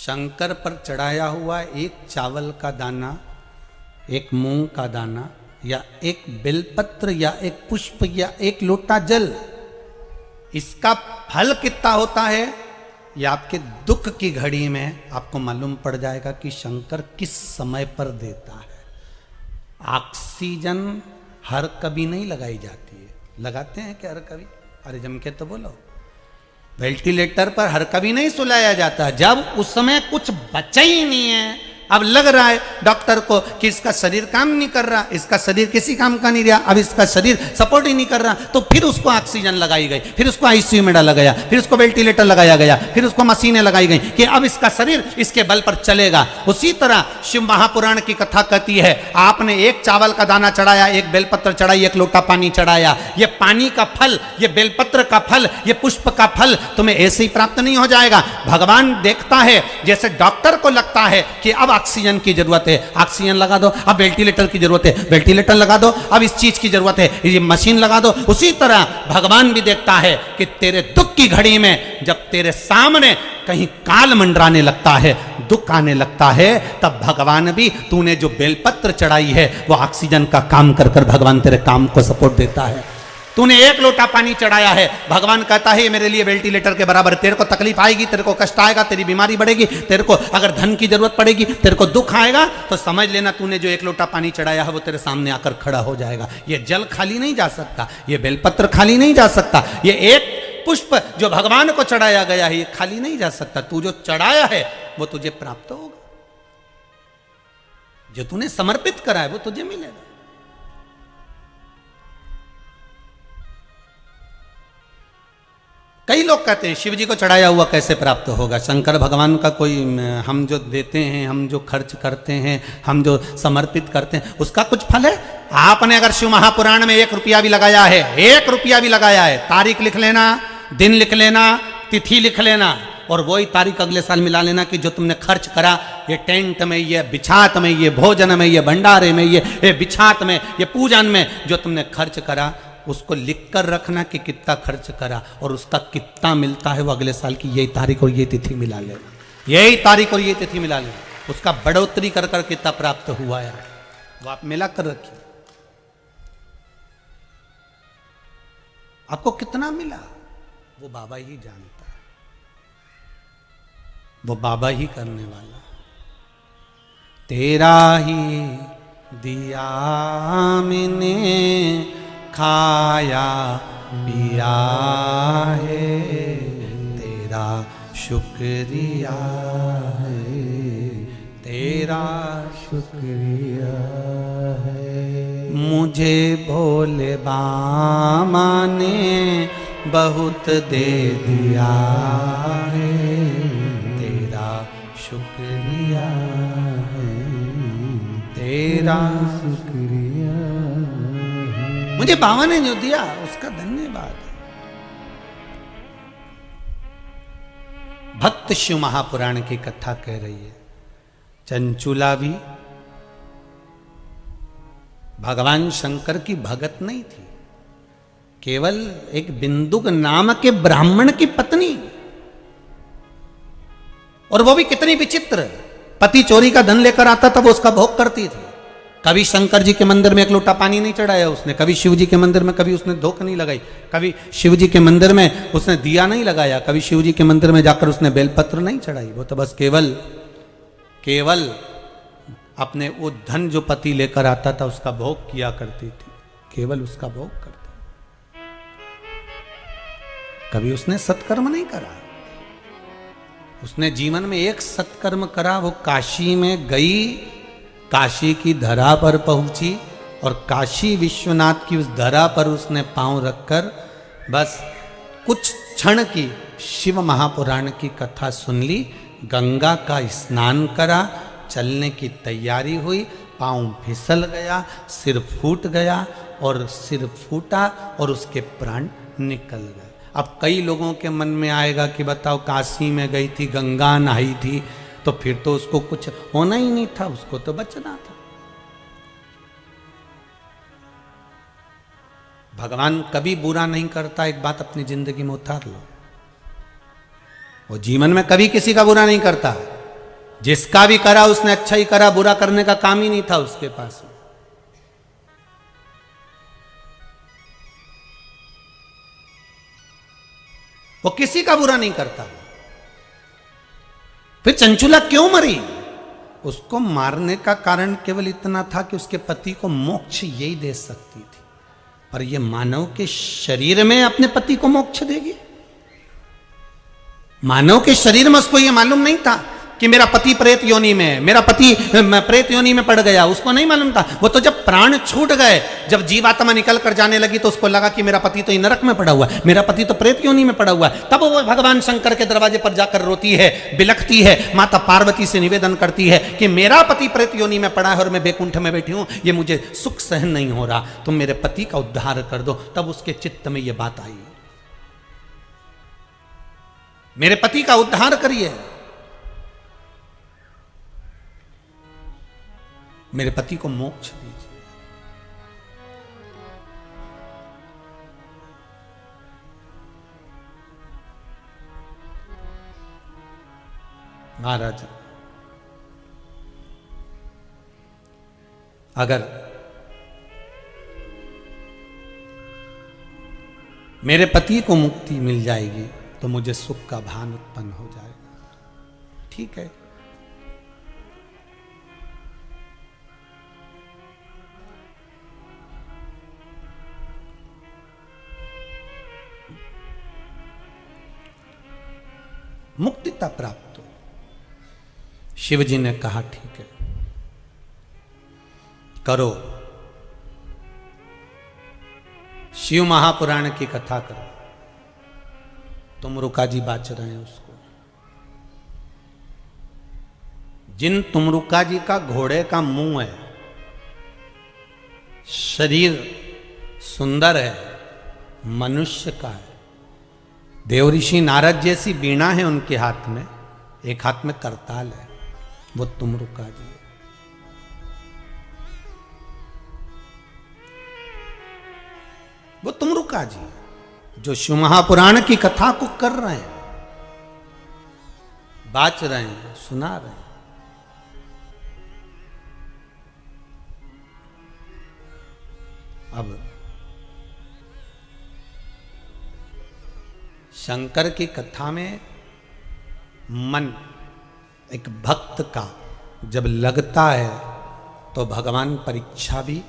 शंकर पर चढ़ाया हुआ एक चावल का दाना, एक मूंग का दाना, या एक बेलपत्र, या एक पुष्प, या एक लोटा जल, इसका फल कितना होता है यह आपके दुख की घड़ी में आपको मालूम पड़ जाएगा कि शंकर किस समय पर देता है। ऑक्सीजन हर कभी नहीं लगाई जाती है। लगाते हैं क्या हर कभी? अरे जम के तो बोलो। वेंटिलेटर पर हर कभी नहीं सुलाया जाता जब उस समय कुछ बचा ही नहीं है। अब लग रहा है डॉक्टर को कि इसका शरीर काम नहीं कर रहा, इसका शरीर किसी काम का नहीं रहा, अब इसका शरीर सपोर्ट ही नहीं कर रहा, तो फिर उसको ऑक्सीजन लगाई गई, फिर उसको आईसीयू में डाला गया, फिर उसको वेंटिलेटर लगाया गया, फिर उसको मशीनें लगाई गई कि अब इसका शरीर इसके बल पर चलेगा। उसी तरह शिव महापुराण की कथा कहती है, आपने एक चावल का दाना चढ़ाया, एक बेलपत्र चढ़ाई, एक लोटा पानी चढ़ाया, ये पानी का फल, ये बेलपत्र का फल, ये पुष्प का फल तुम्हें ऐसे ही प्राप्त नहीं हो जाएगा। भगवान देखता है जैसे डॉक्टर को लगता है कि अब ऑक्सीजन की जरूरत है, ऑक्सीजन लगा दो, अब वेंटिलेटर की जरूरत है, वेंटिलेटर लगा दो, अब इस चीज की जरूरत है, ये मशीन लगा दो। उसी तरह भगवान भी देखता है कि तेरे दुख की घड़ी में जब तेरे सामने कहीं काल मंडराने लगता है, दुख आने लगता है, तब भगवान भी तूने जो बेलपत्र चढ़ाई है वो ऑक्सीजन का काम कर कर भगवान तेरे काम को सपोर्ट देता है। तूने एक लोटा पानी चढ़ाया है, भगवान कहता है ये मेरे लिए वेंटिलेटर के बराबर। तेरे को तकलीफ आएगी, तेरे को कष्ट आएगा, तेरी बीमारी बढ़ेगी, तेरे को अगर धन की जरूरत पड़ेगी, तेरे को दुख आएगा, तो समझ लेना तूने जो एक लोटा पानी चढ़ाया है वो तेरे सामने आकर खड़ा हो जाएगा। ये जल खाली नहीं जा सकता, ये बेलपत्र खाली नहीं जा सकता, ये एक पुष्प जो भगवान को चढ़ाया गया है ये खाली नहीं जा सकता। तू जो चढ़ाया है वो तुझे प्राप्त होगा, जो तूने समर्पित करा है वो तुझे मिलेगा। कई लोग कहते हैं शिव जी को चढ़ाया हुआ कैसे प्राप्त होगा? शंकर भगवान का कोई हम जो देते हैं, हम जो खर्च करते हैं, हम जो समर्पित करते हैं, उसका कुछ फल है? आपने अगर शिव महापुराण में 1 रुपया भी लगाया है, 1 रुपया भी लगाया है, तारीख लिख लेना, दिन लिख लेना, तिथि लिख लेना, और वही तारीख अगले साल मिला लेना कि जो तुमने खर्च करा, ये टेंट में, ये बिछात में, ये भोजन में, ये भंडारे में, ये बिछात में, ये पूजन में जो तुमने खर्च करा, उसको लिख कर रखना कि कितना खर्च करा और उसका कितना मिलता है वो अगले साल की यही तारीख और ये तिथि मिला लेना, यही तारीख और ये तिथि मिला लेना, उसका बढ़ोतरी कर कर कितना प्राप्त हुआ है वो आप मिला कर रखिए। आपको कितना मिला वो बाबा ही जानता है, वो बाबा ही करने वाला। तेरा ही दिया मैंने खाया पिया है, तेरा शुक्रिया है, तेरा शुक्रिया है। मुझे भोले बाबा ने बहुत दे दिया है, तेरा शुक्रिया है, तेरा शुक्रिया। मुझे बाबा ने जो दिया उसका धन्यवाद। भक्त शिव महापुराण की कथा कह रही है, चंचुला भी भगवान शंकर की भगत नहीं थी, केवल एक बिंदुक नाम के ब्राह्मण की पत्नी, और वो भी कितनी विचित्र। पति चोरी का धन लेकर आता था, वो उसका भोग करती थी। कभी शंकर जी के मंदिर में 1 लोटा पानी नहीं चढ़ाया उसने, कभी शिव जी के मंदिर में कभी उसने धोख नहीं लगाई, कभी शिव जी के मंदिर में उसने दिया नहीं लगाया, कभी शिव जी के मंदिर में जाकर उसने बेलपत्र नहीं चढ़ाई। वो तो बस केवल अपने वो धन जो पति लेकर आता था उसका भोग किया करती थी, केवल उसका भोग करती। कभी उसने सत्कर्म नहीं करा। उसने जीवन में एक सत्कर्म करा, वो काशी में गई, काशी की धरा पर पहुंची और काशी विश्वनाथ की उस धरा पर उसने पांव रखकर बस कुछ क्षण की शिव महापुराण की कथा सुन ली, गंगा का स्नान करा, चलने की तैयारी हुई, पांव फिसल गया, सिर फूट गया, और सिर फूटा और उसके प्राण निकल गए। अब कई लोगों के मन में आएगा कि बताओ, काशी में गई थी, गंगा नहाई थी, तो फिर तो उसको कुछ होना ही नहीं था, उसको तो बचना था। भगवान कभी बुरा नहीं करता, एक बात अपनी जिंदगी में उतार लो। वो जीवन में कभी किसी का बुरा नहीं करता, जिसका भी करा उसने अच्छा ही करा, बुरा करने का काम ही नहीं था उसके पास। वो किसी का बुरा नहीं करता। फिर चंचुला क्यों मरी? उसको मारने का कारण केवल इतना था कि उसके पति को मोक्ष यही दे सकती थी, पर यह मानव के शरीर में अपने पति को मोक्ष देगी? मानव के शरीर में उसको यह मालूम नहीं था कि मेरा पति प्रेत योनि में है, मेरा पति प्रेत योनि में पड़ गया, उसको नहीं मालूम था। वो तो जब प्राण छूट गए, जब जीवात्मा निकल कर जाने लगी, तो उसको लगा कि मेरा पति तो नरक में पड़ा हुआ है, मेरा पति तो प्रेत योनि में पड़ा हुआ है। तब वो भगवान शंकर के दरवाजे पर जाकर रोती है, बिलखती है, माता पार्वती से निवेदन करती है कि मेरा पति प्रेत योनि में पड़ा है और मैं बैकुंठ में बैठी हूं, ये मुझे सुख सहन नहीं हो रहा, तुम मेरे पति का उद्धार कर दो। तब उसके चित्त में यह बात आई, मेरे पति का उद्धार करिए, मेरे पति को मोक्ष दीजिए। महाराज, अगर मेरे पति को मुक्ति मिल जाएगी तो मुझे सुख का भान उत्पन्न हो जाएगा। ठीक है, मुक्तिता प्राप्त हो। शिव जी ने कहा ठीक है, करो, शिव महापुराण की कथा करो। तुमरुका जी बाच रहे हैं उसको। जिन तुमरुका जी का घोड़े का मुंह है, शरीर सुंदर है, मनुष्य का है, देवऋषि नारद जैसी बीणा है उनके हाथ में, एक हाथ में करताल है, वो तुमरुका जी है। वो तुमरुका जी है जो शिव महापुराण की कथा को कर रहे हैं, बाच रहे हैं, सुना रहे हैं। अब शंकर की कथा में मन एक भक्त का जब लगता है तो भगवान परीक्षा भी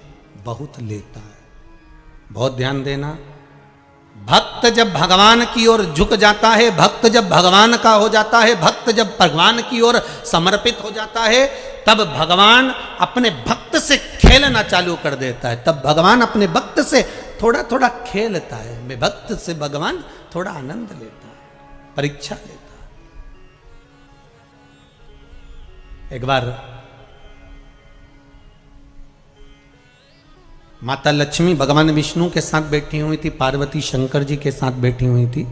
बहुत लेता है। बहुत ध्यान देना, भक्त जब भगवान की ओर झुक जाता है, भक्त जब भगवान का हो जाता है, भक्त जब भगवान की ओर समर्पित हो जाता है, तब भगवान अपने भक्त से खेलना चालू कर देता है। तब भगवान अपने भक्त से थोड़ा थोड़ा खेलता है। मैं भक्त से भगवान थोड़ा आनंद लेता है, परीक्षा लेता है। एक बार माता लक्ष्मी भगवान विष्णु के साथ बैठी हुई थी, पार्वती शंकर जी के साथ बैठी हुई थी,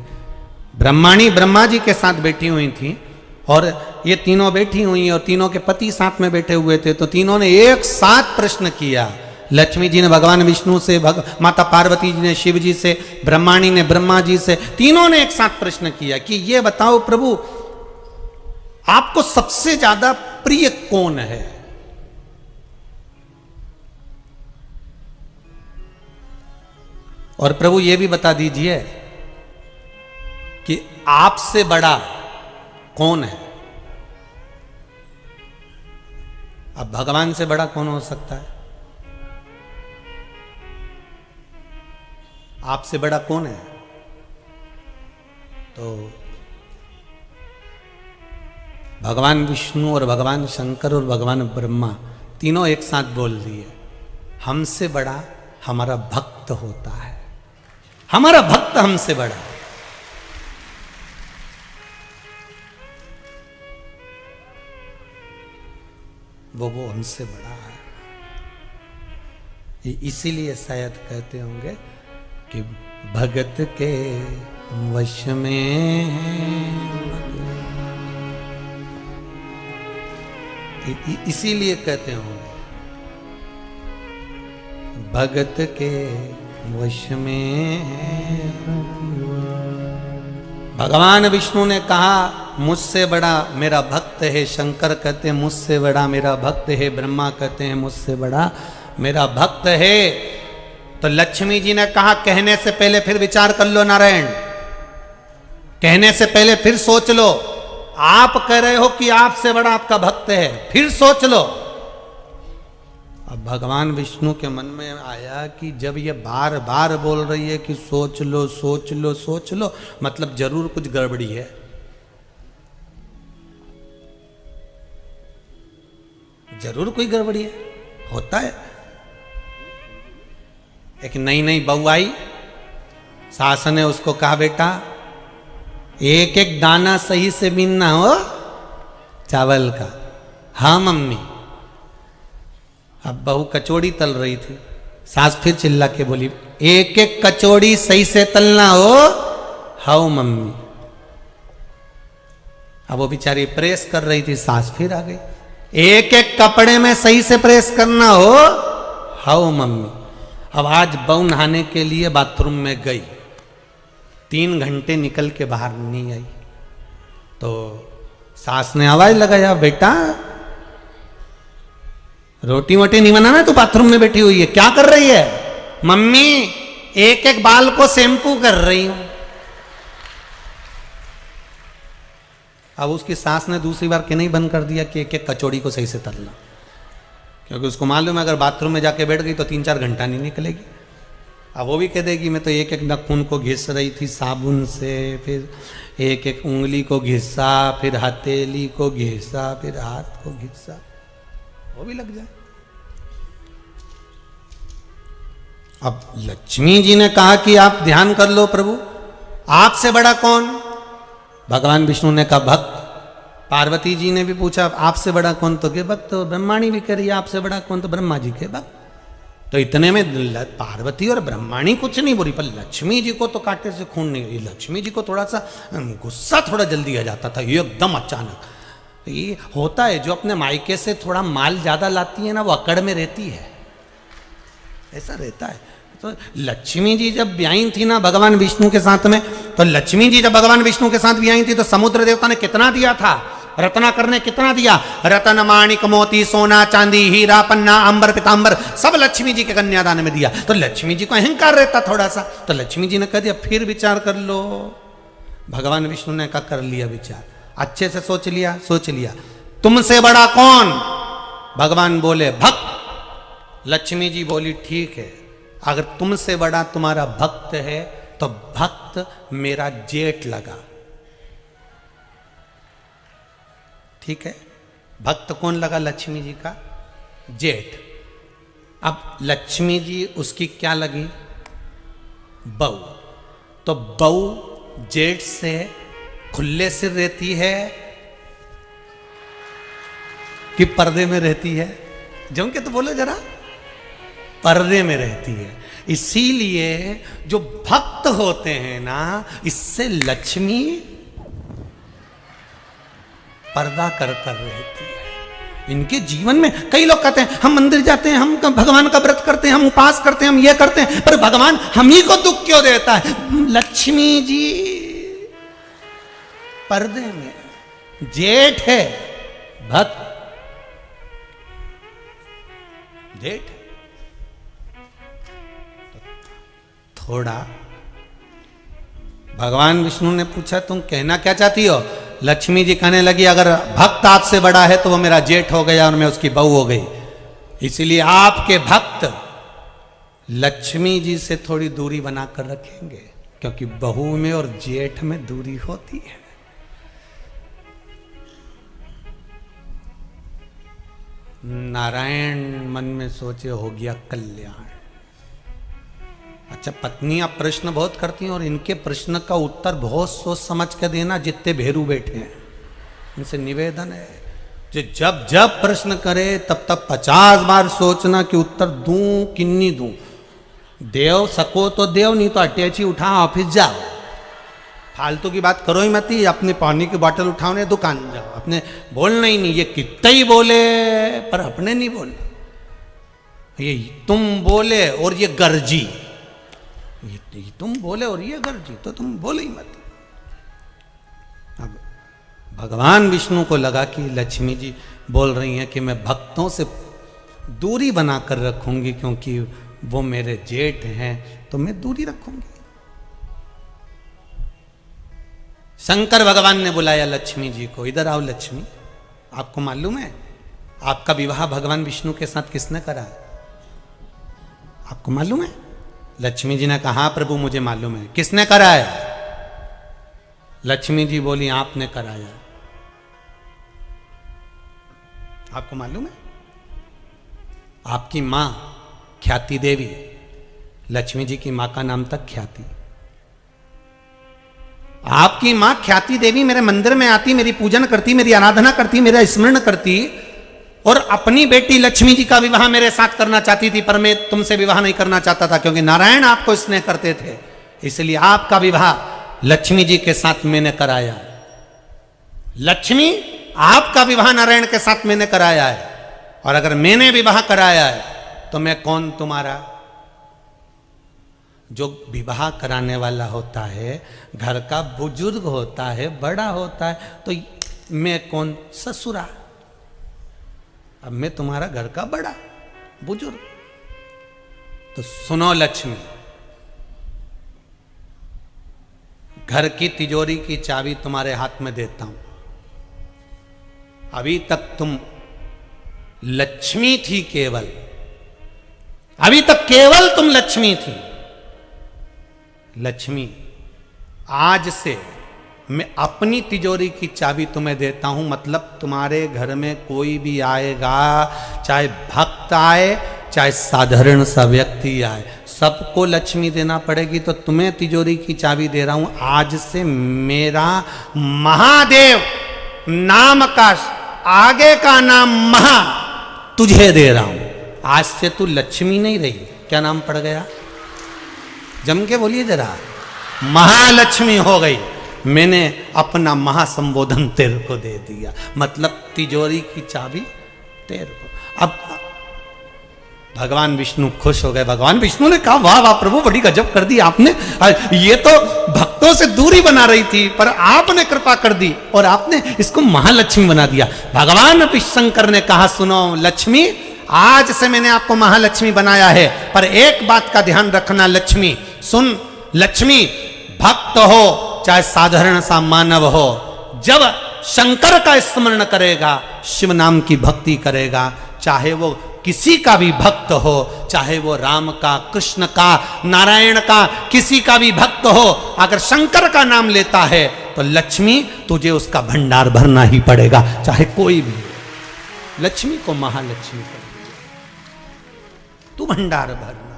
ब्रह्माणी ब्रह्मा जी के साथ बैठी हुई थी, और ये तीनों बैठी हुई और तीनों के पति साथ में बैठे हुए थे। तो तीनों ने एक साथ प्रश्न किया। लक्ष्मी जी ने भगवान विष्णु से, माता पार्वती जी ने शिव जी से, ब्रह्माणी ने ब्रह्मा जी से, तीनों ने एक साथ प्रश्न किया कि ये बताओ प्रभु, आपको सबसे ज्यादा प्रिय कौन है? और प्रभु ये भी बता दीजिए कि आपसे बड़ा कौन है? अब भगवान से बड़ा कौन हो सकता है? आपसे बड़ा कौन है? तो भगवान विष्णु और भगवान शंकर और भगवान ब्रह्मा तीनों एक साथ बोल दिए, हमसे बड़ा हमारा भक्त होता है, हमारा भक्त हमसे बड़ा। वो हमसे बड़ा है। इसीलिए शायद कहते होंगे कि भगत के वश में इसीलिए कहते होंगे भगत के वश में। भगवान विष्णु ने कहा मुझसे बड़ा मेरा भक्त है, शंकर कहते हैं मुझसे बड़ा मेरा भक्त है, ब्रह्मा कहते हैं मुझसे बड़ा मेरा भक्त है। तो लक्ष्मी जी ने कहा कहने से पहले फिर विचार कर लो नारायण, कहने से पहले फिर सोच लो। आप कह रहे हो कि आपसे बड़ा आपका भक्त है, फिर सोच लो। अब भगवान विष्णु के मन में आया कि जब ये बार बार बोल रही है कि सोच लो सोच लो सोच लो, मतलब जरूर कुछ गड़बड़ी है। जरूर कोई गड़बड़ी है, होता है। एक नई नई बहू आई, सास ने उसको कहा बेटा एक एक दाना सही से बीनना हो चावल का। हाँ मम्मी। अब बहू कचौड़ी तल रही थी, सास फिर चिल्ला के बोली एक एक कचौड़ी सही से तलना हो। हाँ मम्मी। अब वो बेचारी प्रेस कर रही थी, सास फिर आ गई एक एक कपड़े में सही से प्रेस करना हो। हाँ मम्मी। अब आज बहू नहाने के लिए बाथरूम में गई, 3 घंटे निकल के बाहर नहीं आई। तो सास ने आवाज लगाया बेटा रोटी वोटी नहीं बनाना, तू बाथरूम में बैठी हुई है क्या कर रही है? मम्मी एक एक बाल को शैम्पू कर रही हूं। अब उसकी सास ने दूसरी बार कहना ही बंद कर दिया कि एक एक कचौड़ी को सही से तलना, क्योंकि उसको मालूम है अगर बाथरूम में जाके बैठ गई तो 3-4 घंटा नहीं निकलेगी। अब वो भी कह देगी मैं तो एक एक नाखून को घिस रही थी साबुन से, फिर एक एक उंगली को घिसा, फिर हथेली को घिसा, फिर हाथ को घिसा, वो भी लग जाए। अब लक्ष्मी जी ने कहा कि आप ध्यान कर लो प्रभु, आपसे बड़ा कौन? भगवान विष्णु ने कहा भक्त। पार्वती जी ने भी पूछा आपसे बड़ा कौन? तो के भक्त। तो ब्रह्माणी भी कह रही है आपसे बड़ा कौन? तो ब्रह्मा जी के भक्त। तो इतने में पार्वती और ब्रह्माणी कुछ नहीं बोली, पर लक्ष्मी जी को तो कांटे से खून नहीं। लक्ष्मी जी को थोड़ा सा गुस्सा थोड़ा जल्दी आ जाता था, एकदम अचानक। ये होता है, जो अपने मायके से थोड़ा माल ज्यादा लाती है ना वो अकड़ में रहती है, ऐसा रहता है। तो लक्ष्मी जी जब ब्याई थी ना भगवान विष्णु के साथ में, तो लक्ष्मी जी जब भगवान विष्णु के साथ ब्याई थी तो समुद्र देवता ने कितना दिया था? रत्नाकर ने कितना दिया? रतन माणिक मोती सोना चांदी हीरा पन्ना अंबर पीतांबर सब लक्ष्मी जी के कन्यादान में दिया। तो लक्ष्मी जी को अहंकार रहता थोड़ा सा, तो लक्ष्मी जी ने कह दिया फिर विचार कर लो। भगवान विष्णु ने कहा कर लिया विचार, अच्छे से सोच लिया, सोच लिया। तुमसे बड़ा कौन? भगवान बोले भक्त। लक्ष्मी जी बोली ठीक है, अगर तुमसे बड़ा तुम्हारा भक्त है तो भक्त मेरा जेठ लगा। ठीक है, भक्त कौन लगा? लक्ष्मी जी का जेठ। अब लक्ष्मी जी उसकी क्या लगी? बहू। तो बहू जेठ से खुले सिर रहती है कि पर्दे में रहती है? जम के तो बोलो जरा। पर्दे में रहती है। इसीलिए जो भक्त होते हैं ना, इससे लक्ष्मी पर्दा कर कर रहती है इनके जीवन में। कई लोग कहते हैं हम मंदिर जाते हैं, हम भगवान का व्रत करते हैं, हम उपास करते हैं, हम ये करते हैं, पर भगवान हम ही को दुख क्यों देता है? लक्ष्मी जी पर्दे में, जेठ है भक्त, जेठ। थोड़ा भगवान विष्णु ने पूछा तुम कहना क्या चाहती हो? लक्ष्मी जी कहने लगी अगर भक्त आपसे बड़ा है तो वो मेरा जेठ हो गया और मैं उसकी बहू हो गई। इसलिए आपके भक्त लक्ष्मी जी से थोड़ी दूरी बनाकर रखेंगे, क्योंकि बहू में और जेठ में दूरी होती है। नारायण मन में सोचे हो गया कल्याण। अच्छा, पत्नियां प्रश्न बहुत करती हैं और इनके प्रश्न का उत्तर बहुत सोच समझ के देना। जितने भेरू बैठे हैं इनसे निवेदन है, जो जब जब प्रश्न करे तब तब 50 बार सोचना कि उत्तर दूं कि नहीं दूं। देव सको तो देव, नहीं तो अटैची उठाओ ऑफिस जाओ। फालतू की बात करो ही मत ही। अपने पानी की बोतल उठाओ ने दुकान जाओ, अपने बोलना ही नहीं। ये कितना ही बोले पर अपने नहीं बोलना। ये तुम बोले और ये गर्जी, ये तुम बोले और ये गर्जी, तो तुम बोले ही मत। अब भगवान विष्णु को लगा कि लक्ष्मी जी बोल रही हैं कि मैं भक्तों से दूरी बनाकर रखूंगी क्योंकि वो मेरे जेठ हैं, तो मैं दूरी रखूंगी। शंकर भगवान ने बुलाया लक्ष्मी जी को, इधर आओ लक्ष्मी, आपको मालूम है आपका विवाह भगवान विष्णु के साथ किसने करा? आपको मालूम है? लक्ष्मी जी ने कहा हाँ प्रभु मुझे मालूम है। किसने कराया? लक्ष्मी जी बोली आपने कराया। आपको मालूम है? आपकी मां ख्याति देवी, लक्ष्मी जी की मां का नाम था ख्याति। आपकी मां ख्याति देवी मेरे मंदिर में आती, मेरी पूजन करती, मेरी आराधना करती, मेरा स्मरण करती और अपनी बेटी लक्ष्मी जी का विवाह मेरे साथ करना चाहती थी, पर मैं तुमसे विवाह नहीं करना चाहता था क्योंकि नारायण आपको स्नेह करते थे, इसलिए आपका विवाह लक्ष्मी जी के साथ मैंने कराया। लक्ष्मी आपका विवाह नारायण के साथ मैंने कराया है, और अगर मैंने विवाह कराया है तो मैं कौन तुम्हारा? जो विवाह कराने वाला होता है घर का बुजुर्ग होता है, बड़ा होता है, तो मैं कौन? ससुरा। अब मैं तुम्हारा घर का बड़ा बुजुर्ग। तो सुनो लक्ष्मी, घर की तिजोरी की चाबी तुम्हारे हाथ में देता हूं। अभी तक तुम लक्ष्मी थी, केवल अभी तक केवल तुम लक्ष्मी थी। लक्ष्मी, आज से मैं अपनी तिजोरी की चाबी तुम्हें देता हूं, मतलब तुम्हारे घर में कोई भी आएगा, चाहे भक्त आए चाहे साधारण सा व्यक्ति आए, सबको लक्ष्मी देना पड़ेगी। तो तुम्हें तिजोरी की चाबी दे रहा हूं। आज से मेरा महादेव नाम का आगे का नाम महा तुझे दे रहा हूं। आज से तू लक्ष्मी नहीं रही, क्या नाम पड़ गया? जम के बोलिए जरा। महालक्ष्मी हो गई। मैंने अपना महासंबोधन तेरे को दे दिया, मतलब तिजोरी की चाबी तेरे को। अब भगवान विष्णु खुश हो गए। भगवान विष्णु ने कहा वाह वाह प्रभु, बड़ी गजब कर दी आपने। ये तो भक्तों से दूरी बना रही थी, पर आपने कृपा कर दी और आपने इसको महालक्ष्मी बना दिया। भगवान शंकर ने कहा सुनो लक्ष्मी, आज से मैंने आपको महालक्ष्मी बनाया है, पर एक बात का ध्यान रखना लक्ष्मी। सुन लक्ष्मी, भक्त हो चाहे साधारण सा मानव हो, जब शंकर का स्मरण करेगा, शिव नाम की भक्ति करेगा, चाहे वो किसी का भी भक्त हो, चाहे वो राम का, कृष्ण का, नारायण का, किसी का भी भक्त हो, अगर शंकर का नाम लेता है तो लक्ष्मी तुझे उसका भंडार भरना ही पड़ेगा, चाहे कोई भी। लक्ष्मी को महालक्ष्मी कर, तू भंडार भरना।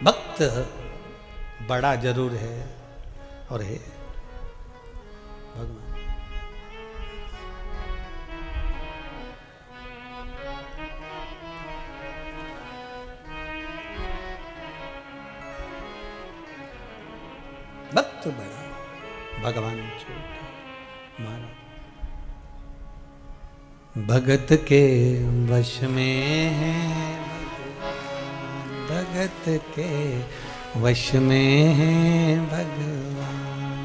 भक्त बड़ा जरूर है और है भगवान। भक्त बड़ा, भगवान छोटा। माना भगत के वश में है, भगत के वश में है भगवान।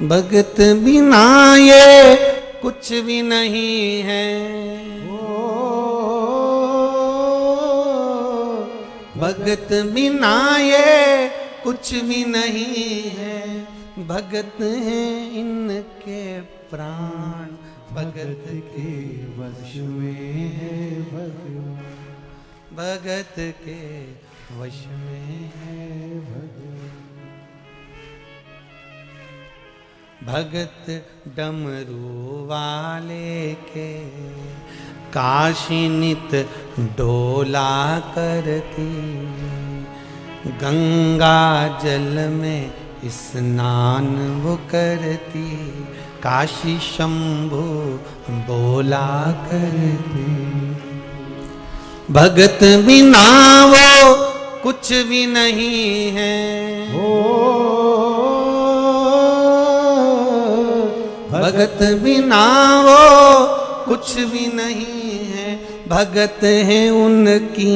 भगत बिना ये कुछ भी नहीं है, भगत बिना ये कुछ भी नहीं है। भगत हैं इनके प्राण, भगत के वश में है भगवान। भगत के वश में है भगवान। भगत डमरू वाले के काशी नित डोला करती, गंगा जल में स्नान वो करती, काशी शंभु बोला करती। भगत बिना वो कुछ भी नहीं है, भगत बिना वो कुछ भी नहीं है। भगत हैं उनकी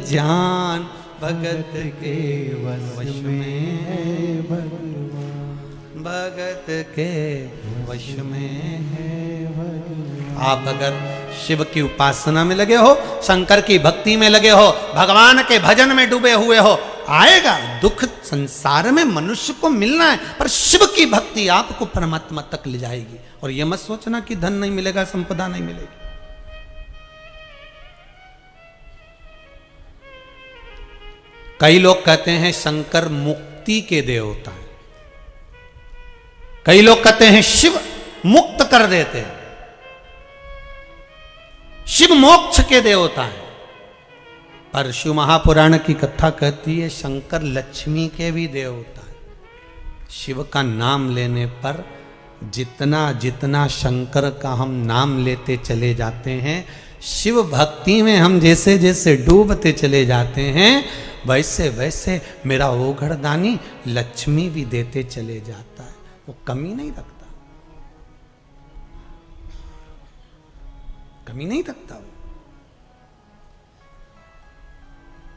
जान, भगत के वश में है भगवान, भगत के वश में है भगवान। आप अगर शिव की उपासना में लगे हो, शंकर की भक्ति में लगे हो, भगवान के भजन में डूबे हुए हो, आएगा दुख। संसार में मनुष्य को मिलना है, पर शिव की भक्ति आपको परमात्मा तक ले जाएगी। और यह मत सोचना कि धन नहीं मिलेगा, संपदा नहीं मिलेगी। कई लोग कहते हैं शंकर मुक्ति के देवता है, कई लोग कहते हैं शिव मुक्त कर देते हैं, शिव मोक्ष के देवता है। पर शिव महापुराण की कथा कहती है शंकर लक्ष्मी के भी देवता है। शिव का नाम लेने पर जितना जितना शंकर का हम नाम लेते चले जाते हैं, शिव भक्ति में हम जैसे जैसे डूबते चले जाते हैं, वैसे वैसे मेरा ओघड़दानी लक्ष्मी भी देते चले जाता है। वो कमी नहीं रखता, कमी नहीं रखता।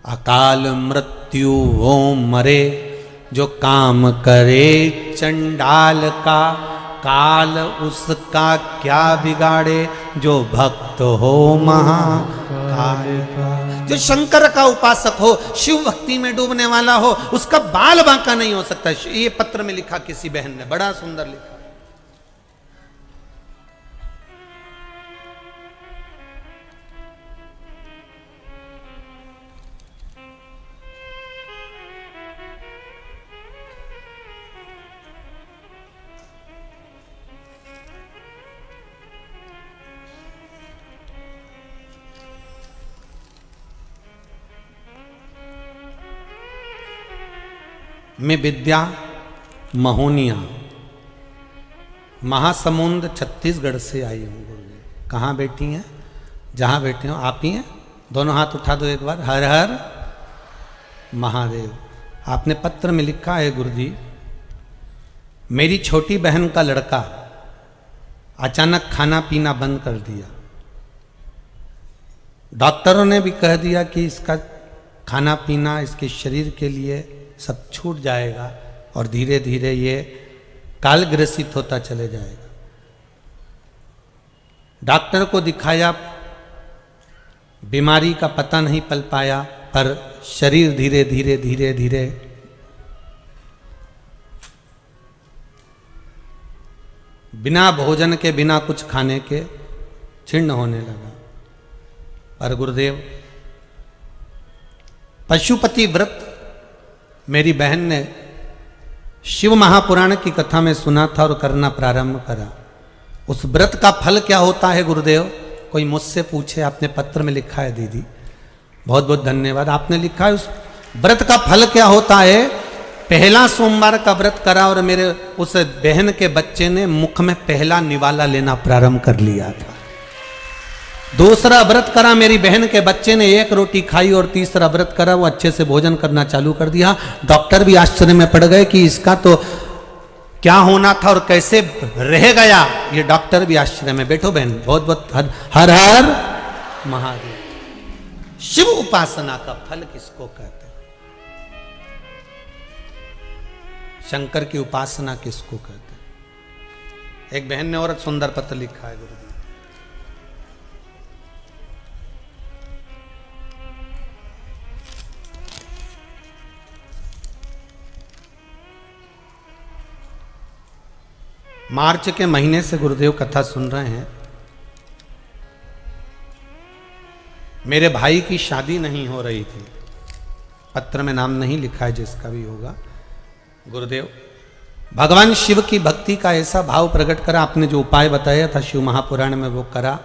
अकाल मृत्यु वो मरे, जो काम करे चंडाल का, काल उसका क्या बिगाड़े, जो भक्त हो महाकाल का। जो शंकर का उपासक हो, शिव भक्ति में डूबने वाला हो, उसका बाल बांका नहीं हो सकता। ये पत्र में लिखा किसी बहन ने, बड़ा सुंदर लिखा। मैं विद्या महोनिया महासमुंद छत्तीसगढ़ से आई हूँ। कहाँ बैठी हैं? जहाँ बैठे हो आप ही हैं। दोनों हाथ उठा दो एक बार। हर हर महादेव। आपने पत्र में लिखा है गुरुजी, मेरी छोटी बहन का लड़का अचानक खाना पीना बंद कर दिया। डॉक्टरों ने भी कह दिया कि इसका खाना पीना इसके शरीर के लिए सब छूट जाएगा और धीरे धीरे ये कालग्रसित होता चले जाएगा। डॉक्टर को दिखाया, बीमारी का पता नहीं पल पाया, पर शरीर धीरे धीरे धीरे धीरे बिना भोजन के, बिना कुछ खाने के छिन्न होने लगा। पर गुरुदेव, पशुपति व्रत मेरी बहन ने शिव महापुराण की कथा में सुना था और करना प्रारंभ करा। उस व्रत का फल क्या होता है गुरुदेव? कोई मुझसे पूछे, आपने पत्र में लिखा है दीदी, बहुत बहुत धन्यवाद। आपने लिखा है उस व्रत का फल क्या होता है। पहला सोमवार का व्रत करा और मेरे उस बहन के बच्चे ने मुख में पहला निवाला लेना प्रारंभ कर लिया था। दूसरा व्रत करा, मेरी बहन के बच्चे ने एक रोटी खाई, और तीसरा व्रत करा, वो अच्छे से भोजन करना चालू कर दिया। डॉक्टर भी आश्चर्य में पड़ गए कि इसका तो क्या होना था और कैसे रह गया। ये डॉक्टर भी आश्चर्य में। बैठो बहन, बहुत बहुत हर हर महादेव। शिव उपासना का फल किसको कहते हैं? शंकर की उपासना किसको कहते हैं? एक बहन ने और सुंदर पत्र लिखा है गुरु। मार्च के महीने से गुरुदेव कथा सुन रहे हैं। मेरे भाई की शादी नहीं हो रही थी। पत्र में नाम नहीं लिखा है, जिसका भी होगा। गुरुदेव, भगवान शिव की भक्ति का ऐसा भाव प्रकट करा। आपने जो उपाय बताया था शिव महापुराण में, वो करा।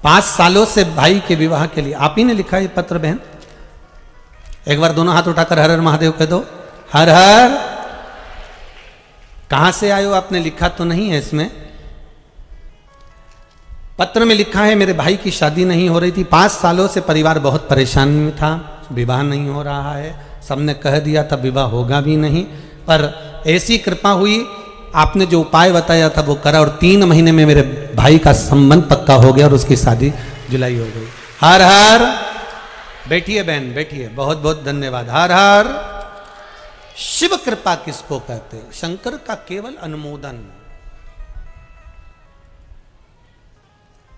5 सालों से भाई के विवाह के लिए आप ही ने लिखा है पत्र बहन। एक बार दोनों हाथ उठाकर हर हर महादेव कह दो। हर हर। कहां से आए हो? आपने लिखा तो नहीं है इसमें। पत्र में लिखा है मेरे भाई की शादी नहीं हो रही थी। 5 सालों से परिवार बहुत परेशान में था, विवाह नहीं हो रहा है। सबने कह दिया था विवाह होगा भी नहीं, पर ऐसी कृपा हुई, आपने जो उपाय बताया था वो करा, और 3 महीने में मेरे भाई का संबंध पक्का हो गया और उसकी शादी जुलाई हो गई। हर हर। बैठिए बहन बैठिए, बहुत बहुत धन्यवाद। हर हर। शिव कृपा किसको कहते हैं? शंकर का केवल अनुमोदन,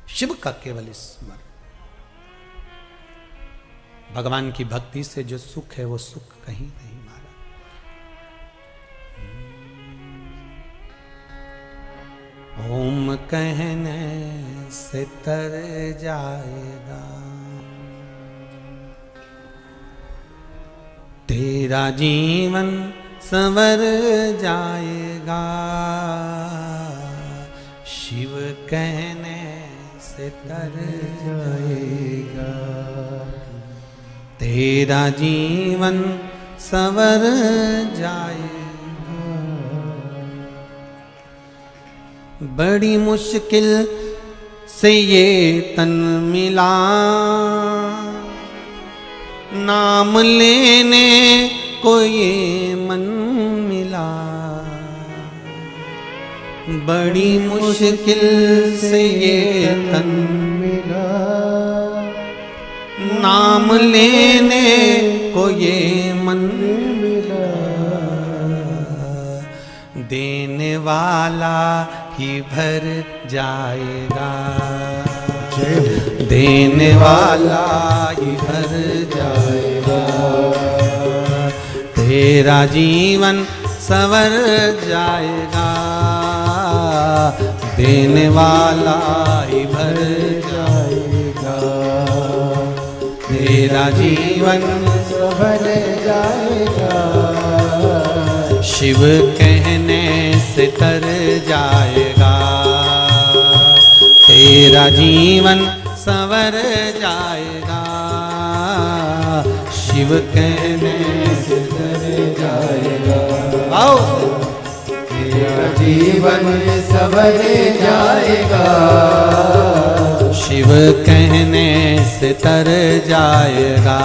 शिव का केवल स्मरण। भगवान की भक्ति से जो सुख है वो सुख कहीं नहीं मारा। ओम कहने से तर जाएगा तेरा जीवन, संवर जाएगा शिव कहने से तर जाएगा तेरा जीवन, संवर जाएगा। बड़ी मुश्किल से ये तन मिला, नाम लेने को ये मन मिला। बड़ी मुश्किल से ये तन मिला, नाम लेने को ये मन मिला। देने वाला ही भर जाएगा, देने वाला ही भर जाएगा तेरा जीवन, संवर जाएगा देने वाला ही भर जाएगा तेरा जीवन, संवर जाएगा शिव कहने से तर जाएगा तेरा जीवन, संवर जाएगा शिव कहने से तर जाएगा। आओ तेरा जीवन संवर जाएगा शिव कहने से तर जाएगा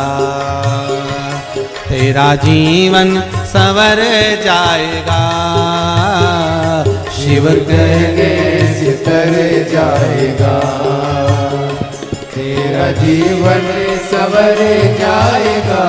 तेरा जीवन, संवर जाएगा शिव कहने से तर जाएगा तेरा जीवन, संवर जाएगा।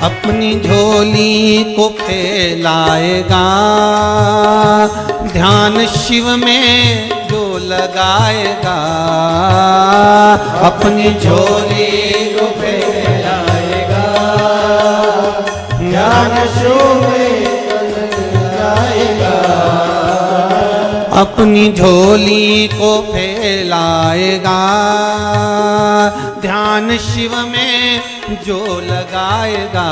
अपनी झोली को फैलाएगा, ध्यान शिव में जो लगाएगा। अपनी झोली को फैलाएगा, ध्यान शिव में लगाएगा। अपनी झोली को फैलाएगा, ध्यान शिव में जो लगाएगा।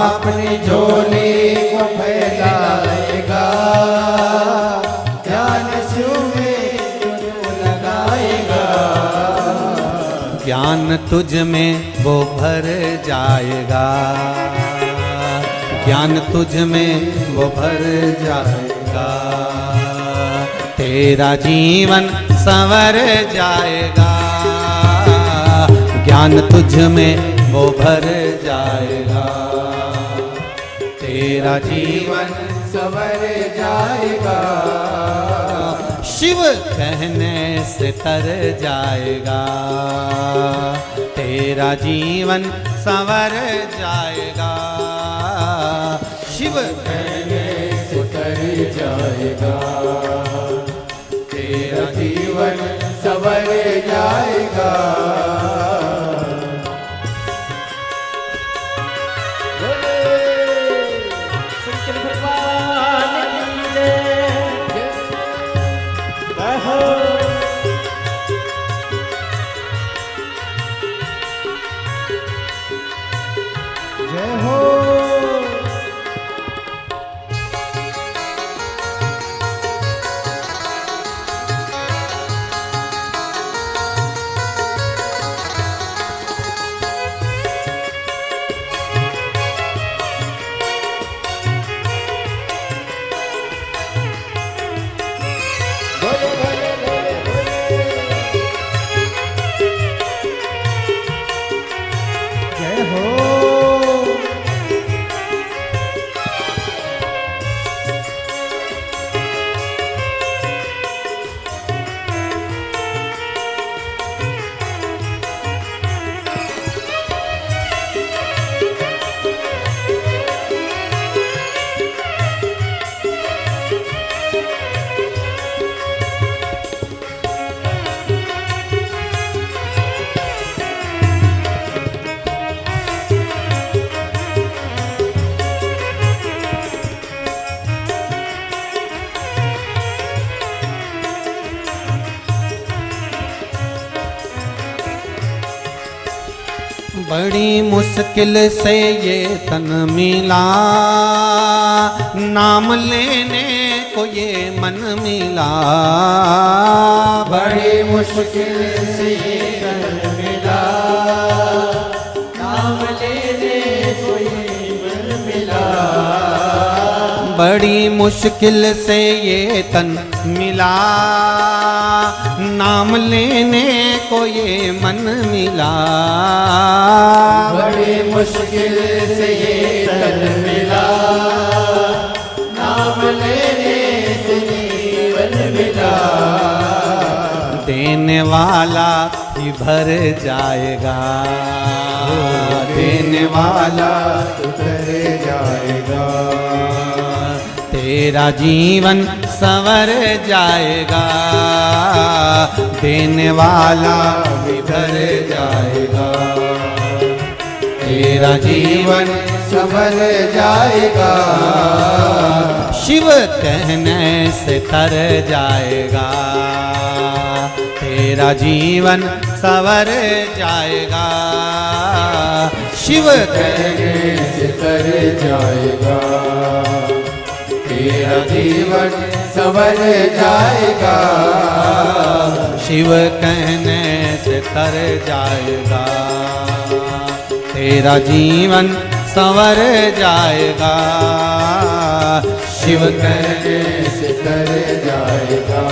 अपनी झोली को फैलाएगा, ध्यान शिव में जो लगाएगा। ज्ञान तुझ में वो भर जाएगा, ज्ञान तुझ में वो भर जाएगा तेरा जीवन, संवर जाएगा। ज्ञान तुझ में वो भर जाएगा तेरा जीवन, संवर जाएगा। शिव कहने से तर जाएगा तेरा जीवन, संवर जाएगा शिव कहने से तर जाएगा, तेरा जीवन संवर जाएगा। शंकर भगवान की जय। जय हो। भोले भोले भोले भोले। जय हो। बड़ी मुश्किल से ये तन मिला, नाम लेने को ये मन मिला। बड़ी मुश्किल से ये तन मिला, नाम लेने को ये मन मिला। बड़ी मुश्किल से ये तन मिला, नाम लेने को ये मन मिला। बड़ी मुश्किल से ये तन मिला, नाम लेने से जीवन मिला। देने वाला ही भर जाएगा, देने वाला उतर जाएगा, तेरा जीवन संवर जाएगा। देने वाला भी भर जाएगा, तेरा जीवन संभल जाएगा। शिव कहने से तर जाएगा, तेरा जीवन संवर जाएगा। शिव कहने से तर जाएगा, तेरा जीवन संवर जाएगा। शिव कहने से तर जाएगा, तेरा जीवन संवर जाएगा। शिव कहने से तर जाएगा,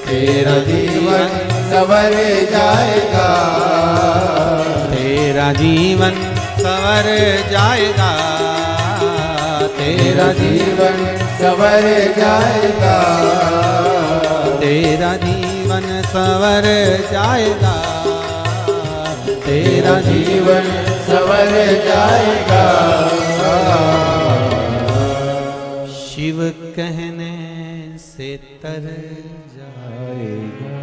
तेरा जीवन संवर जाएगा। तेरा जीवन संवर जाएगा, तेरा जीवन संवर जाएगा, तेरा जीवन संवर जाएगा, तेरा जीवन संवर जाएगा। शिव कहने से तर जाएगा,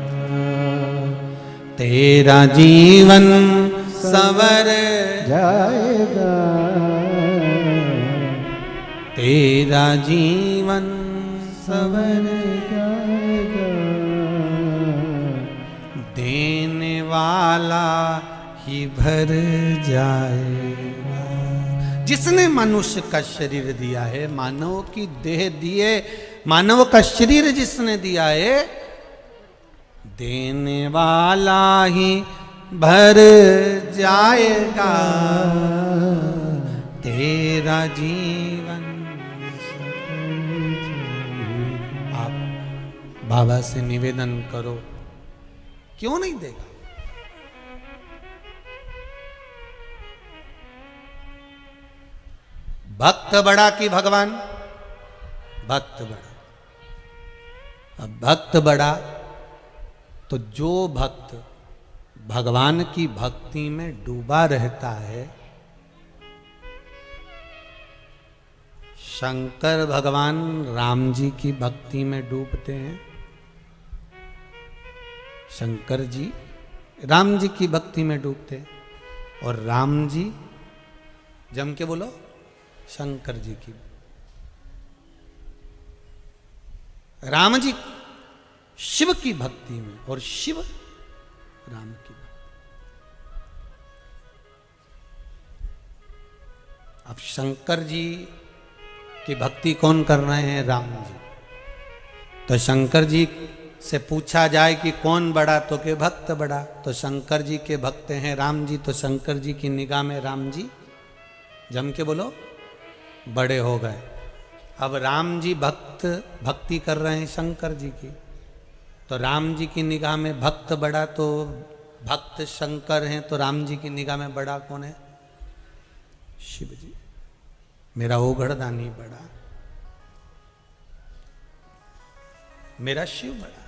तेरा जीवन संवर जाएगा, तेरा जीवन संवर जाएगा। देने वाला ही भर जाएगा। जिसने मनुष्य का शरीर दिया है, मानव की देह दिए, मानव का शरीर जिसने दिया है, देने वाला ही भर जाएगा। तेरा जीवन आप बाबा से निवेदन करो, क्यों नहीं देगा? भक्त बड़ा कि भगवान? भक्त बड़ा। अब भक्त बड़ा तो जो भक्त भगवान की भक्ति में डूबा रहता है, शंकर भगवान राम जी की भक्ति में डूबते हैं। शंकर जी राम जी की भक्ति में डूबते हैं और राम जी जम के बोलो शंकर जी की। राम जी शिव की भक्ति में और शिव राम की भक्ति। अब शंकर जी की भक्ति कौन कर रहे हैं? राम जी। तो शंकर जी से पूछा जाए कि कौन बड़ा, तो के भक्त बड़ा। तो शंकर जी के भक्त हैं राम जी, तो शंकर जी की निगाह में राम जी जम के बोलो बड़े हो गए। अब राम जी भक्ति कर रहे हैं शंकर जी की, तो राम जी की निगाह में भक्त बड़ा, तो भक्त शंकर हैं, तो राम जी की निगाह में बड़ा कौन है? शिव जी। मेरा ओघड़दानी बड़ा, मेरा शिव बड़ा।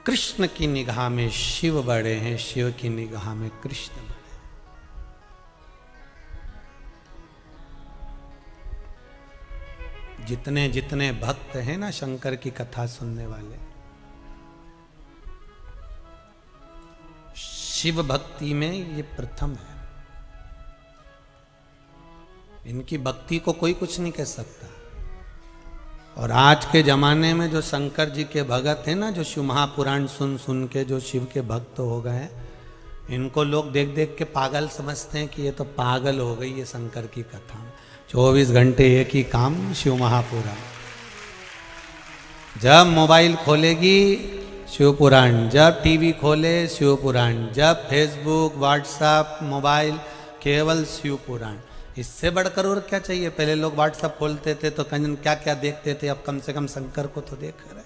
कृष्ण की निगाह में शिव बड़े हैं, शिव की निगाह में कृष्ण बड़े। जितने जितने भक्त हैं ना शंकर की कथा सुनने वाले, शिव भक्ति में ये प्रथम है। इनकी भक्ति को कोई कुछ नहीं कह सकता। और आज के जमाने में जो शंकर जी के भगत हैं ना, जो शिव महापुराण सुन सुन के जो शिव के भक्त हो गए हैं, इनको लोग देख देख के पागल समझते हैं कि ये तो पागल हो गई है शंकर की कथा में। 24 घंटे एक ही काम, शिव महापुराण। जब मोबाइल खोलेगी शिव पुराण, जब टीवी खोले शिव पुराण, जब फेसबुक व्हाट्सएप मोबाइल केवल शिव पुराण। इससे बढ़कर और क्या चाहिए? पहले लोग व्हाट्सएप खोलते थे तो कंजन क्या क्या देखते थे, अब कम से कम शंकर को तो देख रहे।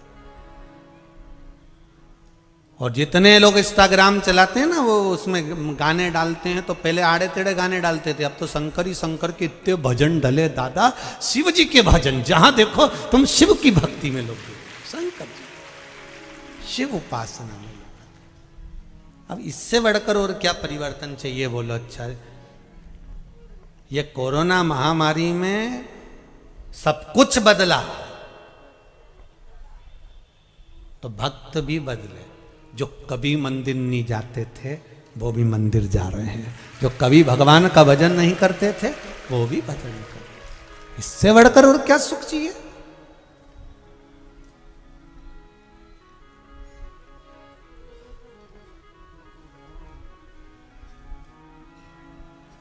और जितने लोग इंस्टाग्राम चलाते हैं ना, वो उसमें गाने डालते हैं, तो पहले आड़े टेढ़े गाने डालते थे, अब तो शंकर ही शंकर के इतने भजन डले दादा, शिव जी के भजन। जहां देखो तुम शिव की भक्ति में लोग, शंकर जी शिव उपासना में। अब इससे बढ़कर और क्या परिवर्तन चाहिए बोलो? अच्छा, ये कोरोना महामारी में सब कुछ बदला, तो भक्त भी बदले। जो कभी मंदिर नहीं जाते थे वो भी मंदिर जा रहे हैं, जो कभी भगवान का भजन नहीं करते थे वो भी भजन कर रहे हैं। इससे बढ़कर और क्या सुख चाहिए?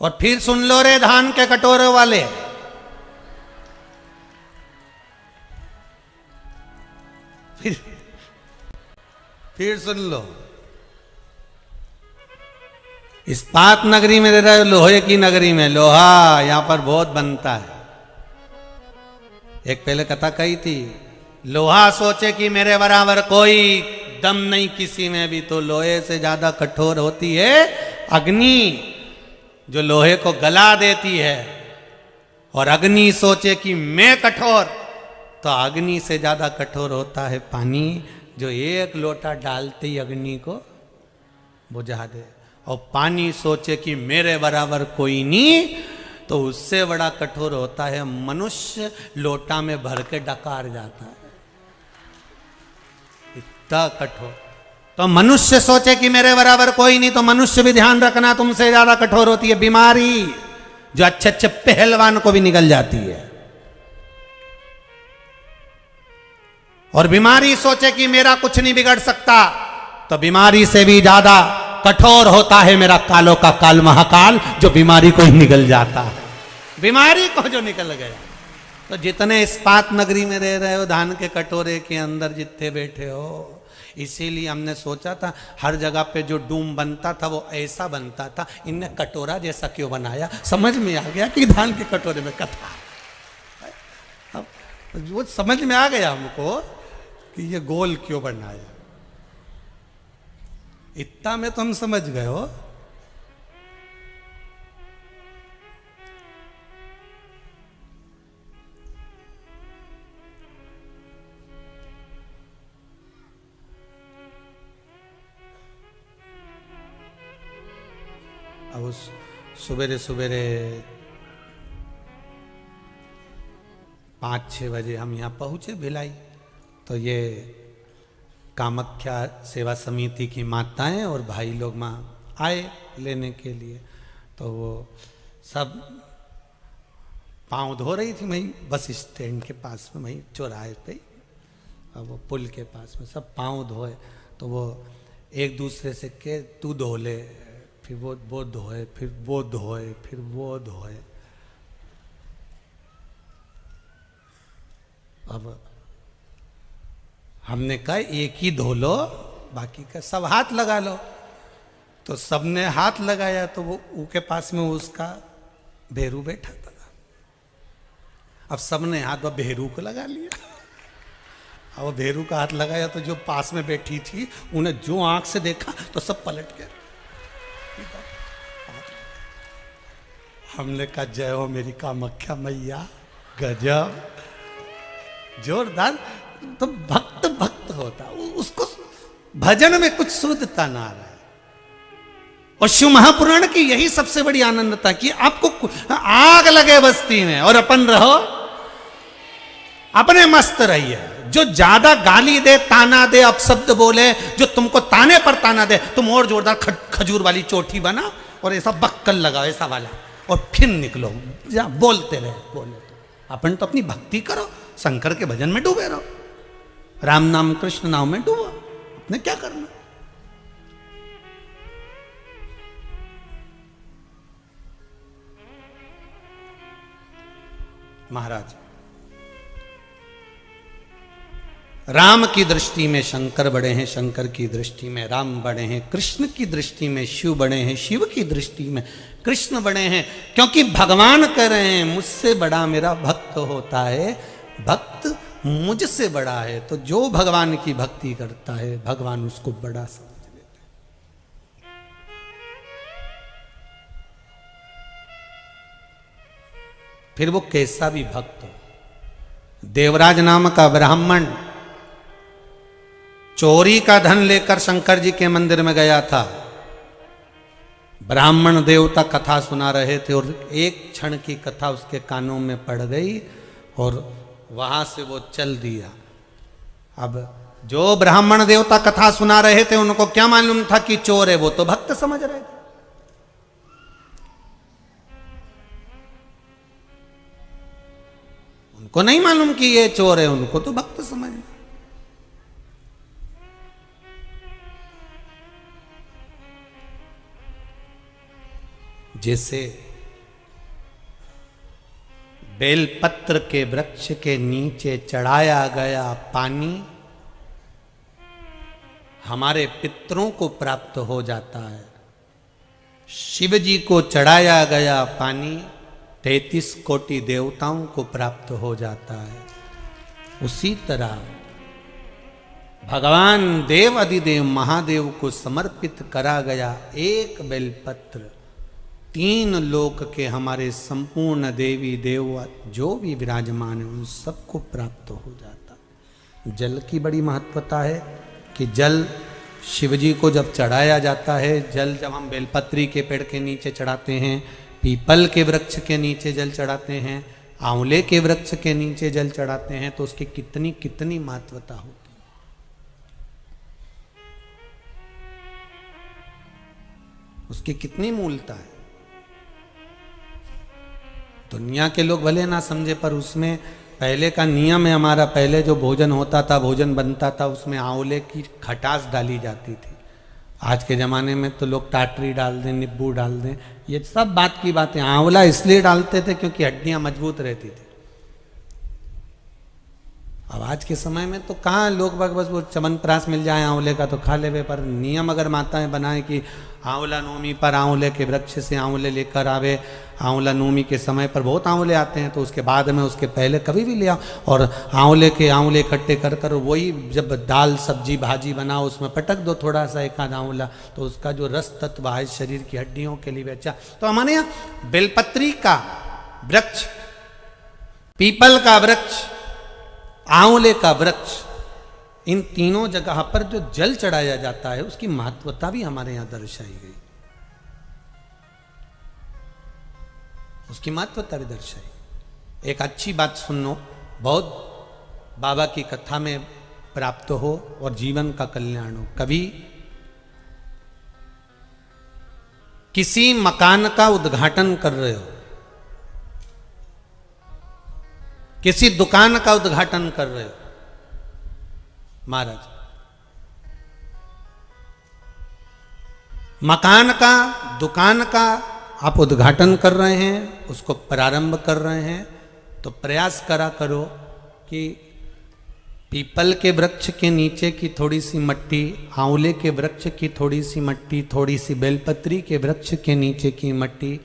और फिर सुन लो रे धान के कटोरे वाले, फिर सुन लो। इस्पात नगरी में रह रहे हो, लोहे की नगरी में। लोहा यहां पर बहुत बनता है। एक पहले कथा कही थी, लोहा सोचे कि मेरे बराबर कोई दम नहीं किसी में भी, तो लोहे से ज्यादा कठोर होती है अग्नि, जो लोहे को गला देती है। और अग्नि सोचे कि मैं कठोर, तो अग्नि से ज्यादा कठोर होता है पानी, जो एक लोटा डालते ही अग्नि को बुझा दे। और पानी सोचे कि मेरे बराबर कोई नहीं, तो उससे बड़ा कठोर होता है मनुष्य, लोटा में भर के डकार जाता है, इतना कठोर। तो मनुष्य सोचे कि मेरे बराबर कोई नहीं, तो मनुष्य भी ध्यान रखना तुमसे ज्यादा कठोर होती है बीमारी, जो अच्छे अच्छे पहलवान को भी निकल जाती है। और बीमारी सोचे कि मेरा कुछ नहीं बिगड़ सकता, तो बीमारी से भी ज्यादा कठोर होता है मेरा कालों का काल महाकाल, जो बीमारी को ही निकल जाता है, बीमारी को जो निकल गया। तो जितने इस्पात नगरी में रह रहे हो, धान के कटोरे के अंदर जितने बैठे हो, इसीलिए हमने सोचा था हर जगह पे जो डूम बनता था वो ऐसा बनता था, इनने कटोरा जैसा क्यों बनाया? समझ में आ गया कि धान के कटोरे में कथा। अब वो समझ में आ गया हमको कि ये गोल क्यों बनाया। इतना में तो हम समझ गए हो। अब सवेरे सवेरे 5-6 बजे हम यहाँ पहुँचे भिलाई। तो ये कामाख्या सेवा समिति की माताएं और भाई लोग वहाँ आए लेने के लिए। तो वो सब पाँव धो रही थी वहीं बस स्टैंड के पास में, वहीं चौराहे पे, और वो पुल के पास में सब पाँव धोए। तो वो एक दूसरे से के तू धो ले, फिर वो धोए, फिर वो धोए, फिर वो धोए। अब हमने कहा एक ही धो लो, बाकी का सब हाथ लगा लो। तो सबने हाथ लगाया तो वो उसके पास में उसका भेरू बैठा था। अब सबने हाथ वो भेरू को लगा लिया। अब वो भेरू का हाथ लगाया तो जो पास में बैठी थी उन्हें जो आंख से देखा तो सब पलट गए। हमने कहा जय हो मेरी कामाख्या मैया, गजब जोरदार। तो भक्त भक्त होता, उसको भजन में कुछ शुद्धता ना आ रहा है। और शिव महापुराण की यही सबसे बड़ी आनंदता कि आपको आग लगे बस्ती में और अपन रहो, अपने मस्त रहिए। जो ज्यादा गाली दे, ताना दे, अपशब्द बोले, जो तुमको ताने पर ताना दे, तुम और जोरदार खजूर वाली चोटी बना और ऐसा बक्कल लगाओ ऐसा वाला, और फिर निकलो जा बोलते रहे बोले। तो अपन तो अपनी भक्ति करो, शंकर के भजन में डूबे रहो, राम नाम कृष्ण नाम में डूबो, अपने क्या करना। महाराज राम की दृष्टि में शंकर बड़े हैं, शंकर की दृष्टि में राम बड़े हैं, कृष्ण की दृष्टि में शिव बड़े हैं, शिव की दृष्टि में कृष्ण बड़े हैं। क्योंकि भगवान कह रहे हैं मुझसे बड़ा मेरा भक्त होता है, भक्त मुझसे बड़ा है। तो जो भगवान की भक्ति करता है भगवान उसको बड़ा समझ लेते हैं। फिर वो कैसा भी भक्त हो। देवराज नाम का ब्राह्मण चोरी का धन लेकर शंकर जी के मंदिर में गया था। ब्राह्मण देवता कथा सुना रहे थे और एक क्षण की कथा उसके कानों में पड़ गई और वहां से वो चल दिया। अब जो ब्राह्मण देवता कथा सुना रहे थे उनको क्या मालूम था कि चोर है, वो तो भक्त समझ रहे थे। उनको नहीं मालूम कि ये चोर है, उनको तो भक्त समझ। जैसे बेलपत्र के वृक्ष के नीचे चढ़ाया गया पानी हमारे पितरों को प्राप्त हो जाता है, शिव जी को चढ़ाया गया पानी 33 कोटि देवताओं को प्राप्त हो जाता है। उसी तरह भगवान देव अधिदेव महादेव को समर्पित करा गया एक बेलपत्र 3 लोक के हमारे संपूर्ण देवी देव जो भी विराजमान है उन सबको प्राप्त हो जाता। जल की बड़ी महत्वता है कि जल शिवजी को जब चढ़ाया जाता है, जल जब हम बेलपत्री के पेड़ के नीचे चढ़ाते हैं, पीपल के वृक्ष के नीचे जल चढ़ाते हैं, आंवले के वृक्ष के नीचे जल चढ़ाते हैं, तो उसकी कितनी कितनी महत्वता होती है। उसकी कितनी मूलता है। दुनिया के लोग भले ना समझे पर उसमें पहले का नियम है हमारा। पहले जो भोजन होता था, भोजन बनता था, उसमें आंवले की खटास डाली जाती थी। आज के ज़माने में तो लोग टाटरी डाल दें, नींबू डाल दें, ये सब बात की बातें। आंवला इसलिए डालते थे क्योंकि हड्डियां मजबूत रहती थी। अब आज के समय में तो कहाँ लोग बस वो च्यवनप्राश मिल जाए आंवले का तो खा लेवे। पर नियम अगर माताएं बनाए कि आंवला नवमी पर आंवले के वृक्ष से आंवले लेकर आवे, आंवला नवमी के समय पर बहुत आंवले आते हैं तो उसके बाद में उसके पहले कभी भी ले आओ और आंवले इकट्ठे कर कर वही जब दाल सब्जी भाजी बनाओ उसमें पटक दो थोड़ा सा एक आध आंवला, तो उसका जो रस तत्व है शरीर की हड्डियों के लिए अच्छा। तो हमारे यहाँ बेलपत्री का वृक्ष, पीपल का वृक्ष, आंवले का वृक्ष, इन तीनों जगह पर जो जल चढ़ाया जाता है उसकी महत्वता भी हमारे यहां दर्शाई गई। उसकी महत्वता भी दर्शाई। एक अच्छी बात सुनो, बहुत बाबा की कथा में प्राप्त हो और जीवन का कल्याण हो। कभी किसी मकान का उद्घाटन कर रहे हो, किसी दुकान का उद्घाटन कर रहे हो, महाराज मकान का, दुकान का आप उद्घाटन कर रहे हैं, उसको प्रारंभ कर रहे हैं, तो प्रयास करा करो कि पीपल के वृक्ष के नीचे की थोड़ी सी मट्टी, आंवले के वृक्ष की थोड़ी सी मट्टी, थोड़ी सी बेलपत्री के वृक्ष के नीचे की मट्टी,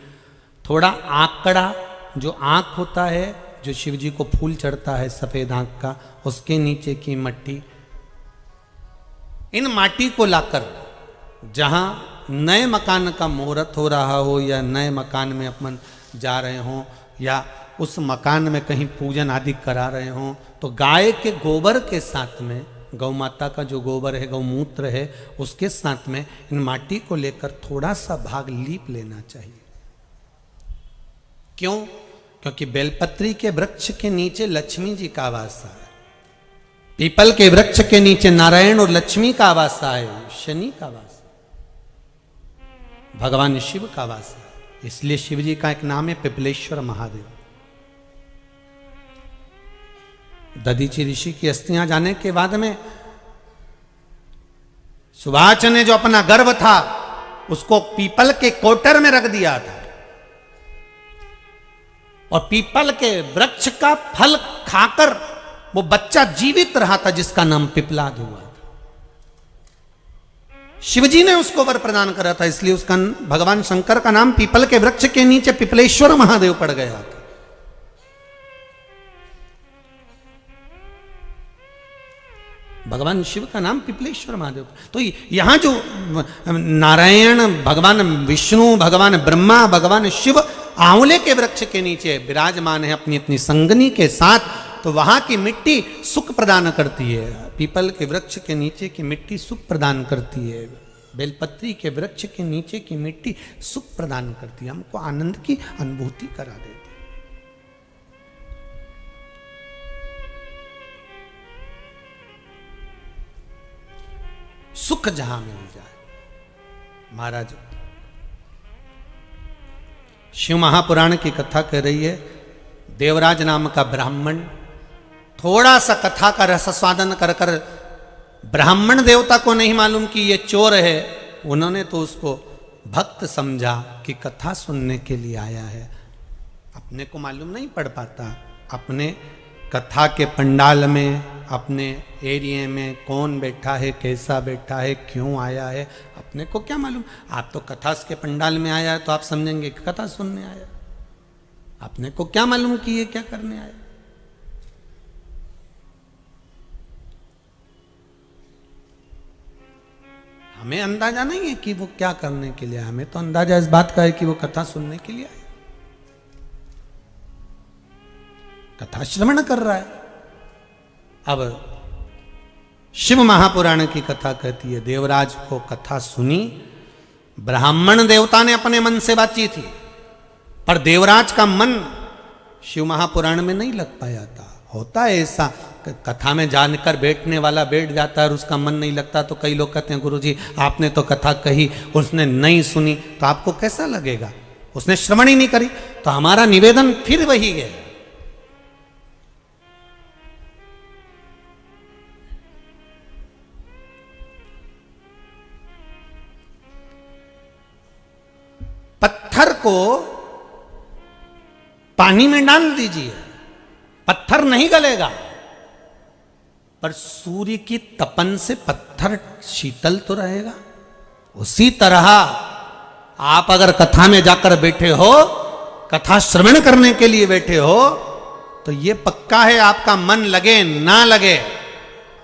थोड़ा आंकड़ा, जो आंख होता है, जो शिव जी को फूल चढ़ता है सफेद आंख का, उसके नीचे की मट्टी, इन माटी को लाकर जहां नए मकान का मुहूर्त हो रहा हो या नए मकान में अपन जा रहे हों या उस मकान में कहीं पूजन आदि करा रहे हों, तो गाय के गोबर के साथ में, गौ माता का जो गोबर है, गौमूत्र है, उसके साथ में इन माटी को लेकर थोड़ा सा भाग लीप लेना चाहिए। क्यों? क्योंकि बेलपत्री के वृक्ष के नीचे लक्ष्मी जी का आवास है, पीपल के वृक्ष के नीचे नारायण और लक्ष्मी का आवास है, शनि का आवास, भगवान शिव का वास है। इसलिए शिव जी का एक नाम है पिपलेश्वर महादेव। दधीची ऋषि की अस्थियां जाने के बाद में सुभाष ने जो अपना गर्भ था उसको पीपल के कोटर में रख दिया था और पीपल के वृक्ष का फल खाकर वो बच्चा जीवित रहा था, जिसका नाम पिपलाद हुआ था। शिवजी ने उसको वर प्रदान करा था, इसलिए उसका भगवान शंकर का नाम पीपल के वृक्ष के नीचे पिपलेश्वर महादेव पड़ गया था। भगवान शिव का नाम पिपलेश्वर महादेव। तो यहां जो नारायण, भगवान विष्णु, भगवान ब्रह्मा, भगवान शिव आंवले के वृक्ष के नीचे विराजमान है अपनी अपनी संगनी के साथ, तो वहां की मिट्टी सुख प्रदान करती है। पीपल के वृक्ष के नीचे की मिट्टी सुख प्रदान करती है, बेलपत्री के वृक्ष के नीचे की मिट्टी सुख प्रदान करती है, हमको आनंद की अनुभूति करा देती है। सुख जहां मिल जाए। महाराज शिव महापुराण की कथा कह रही है, देवराज नाम का ब्राह्मण थोड़ा सा कथा का रसास्वादन कर कर, ब्राह्मण देवता को नहीं मालूम कि ये चोर है, उन्होंने तो उसको भक्त समझा कि कथा सुनने के लिए आया है। अपने को मालूम नहीं पड़ पाता, अपने कथा के पंडाल में, अपने एरिया में कौन बैठा है, कैसा बैठा है, क्यों आया है, अपने को क्या मालूम। आप तो कथा के पंडाल में आया है तो आप समझेंगे कि कथा सुनने आया, अपने को क्या मालूम कि ये क्या करने आया। हमें अंदाजा नहीं है कि वो क्या करने के लिए आया, हमें तो अंदाजा इस बात का है कि वो कथा सुनने के लिए आया, कथा श्रवण कर रहा है। अब शिव महापुराण की कथा कहती है, देवराज को कथा सुनी, ब्राह्मण देवता ने अपने मन से बातचीत थी, पर देवराज का मन शिव महापुराण में नहीं लग पाया था। होता है ऐसा, कथा में जानकर बैठने वाला बैठ जाता है और उसका मन नहीं लगता। तो कई लोग कहते हैं, गुरुजी आपने तो कथा कही, उसने नहीं सुनी, तो आपको कैसा लगेगा, उसने श्रवण ही नहीं करी। तो हमारा निवेदन फिर वही है, पत्थर को पानी में डाल दीजिए, पत्थर नहीं गलेगा, पर सूर्य की तपन से पत्थर शीतल तो रहेगा। उसी तरह आप अगर कथा में जाकर बैठे हो, कथा श्रवण करने के लिए बैठे हो, तो ये पक्का है आपका मन लगे ना लगे,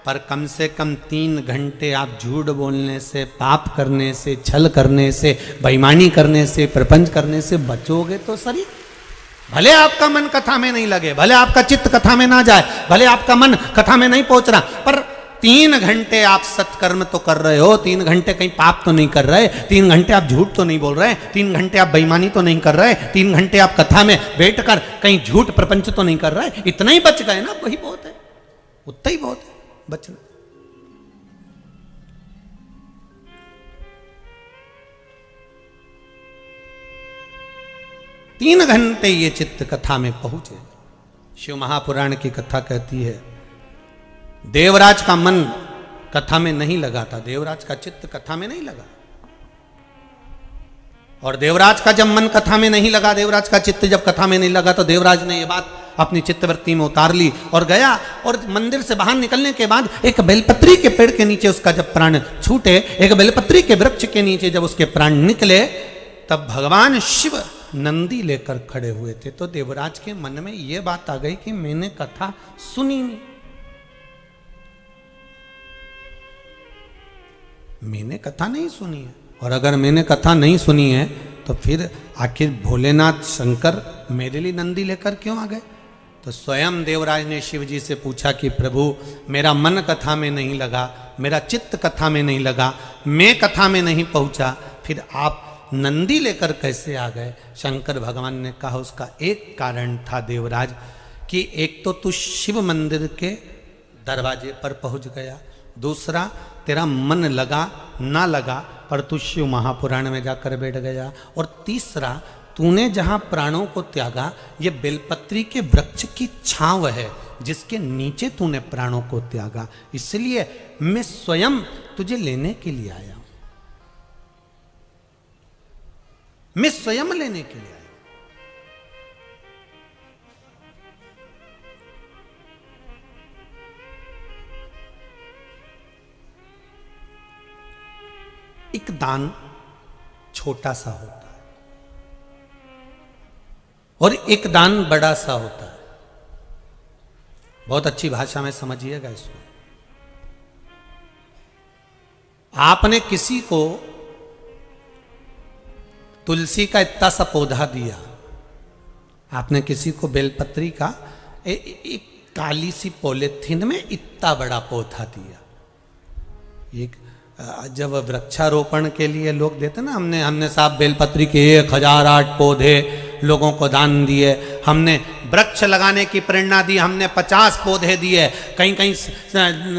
पर कम से कम 3 घंटे आप झूठ बोलने से, पाप करने से, छल करने से, बेईमानी करने से, प्रपंच करने से बचोगे तो सही। भले आपका मन कथा में नहीं लगे, भले आपका चित्त कथा में ना जाए, भले आपका मन कथा में नहीं पहुंच रहा, पर 3 घंटे आप सत्कर्म तो कर रहे हो, 3 घंटे कहीं पाप तो नहीं कर रहे, 3 घंटे आप झूठ तो नहीं बोल रहे, 3 घंटे आप बेईमानी तो नहीं कर रहे, 3 घंटे आप कथा में बैठकर कहीं झूठ प्रपंच तो नहीं कर रहे, इतना ही बच गए ना, वही बहुत है, उतना ही बहुत है बचना। तीन घंटे ये चित्त कथा में पहुंचे। शिव महापुराण की कथा कहती है देवराज का मन कथा में नहीं लगा था, देवराज का चित्त कथा में नहीं लगा। और देवराज का जब मन कथा में नहीं लगा, देवराज का चित्त जब कथा में नहीं लगा, तो देवराज ने ये बात अपनी चित्तवृत्ति में उतार ली और गया। और मंदिर से बाहर निकलने के बाद एक बेलपत्री के पेड़ के नीचे उसका जब प्राण छूटे, एक बेलपत्री के वृक्ष के नीचे जब उसके प्राण निकले, तब भगवान शिव नंदी लेकर खड़े हुए थे। तो देवराज के मन में यह बात आ गई कि मैंने कथा सुनी नहीं, मैंने कथा नहीं सुनी है। और अगर मैंने कथा नहीं सुनी है तो फिर आखिर भोलेनाथ शंकर मेरे लिए नंदी लेकर क्यों आ गए? तो स्वयं देवराज ने शिव जी से पूछा कि प्रभु मेरा मन कथा में नहीं लगा, मेरा चित्त कथा में नहीं लगा, मैं कथा में नहीं पहुंचा, फिर आप नंदी लेकर कैसे आ गए? शंकर भगवान ने कहा उसका एक कारण था देवराज, कि एक तो तू शिव मंदिर के दरवाजे पर पहुंच गया, दूसरा तेरा मन लगा ना लगा पर तू शिव महापुराण में जाकर बैठ गया, और तीसरा तूने जहां प्राणों को त्यागा, ये बेलपत्री के वृक्ष की छांव है जिसके नीचे तूने प्राणों को त्यागा, इसलिए मैं स्वयं तुझे लेने के लिए आया, मैं स्वयं लेने के लिए आया। एक दान छोटा सा होता है और एक दान बड़ा सा होता है। बहुत अच्छी भाषा में समझिएगा इसको। आपने किसी को तुलसी का इतना सा पौधा दिया, आपने किसी को बेलपत्री का एक काली सी पॉलिथीन में इतना बड़ा पौधा दिया। एक जब वृक्षारोपण के लिए लोग देते ना, हमने साहब बेलपत्री के 1008 पौधे लोगों को दान दिए, हमने वृक्ष लगाने की प्रेरणा दी, हमने 50 पौधे दिए, कहीं कहीं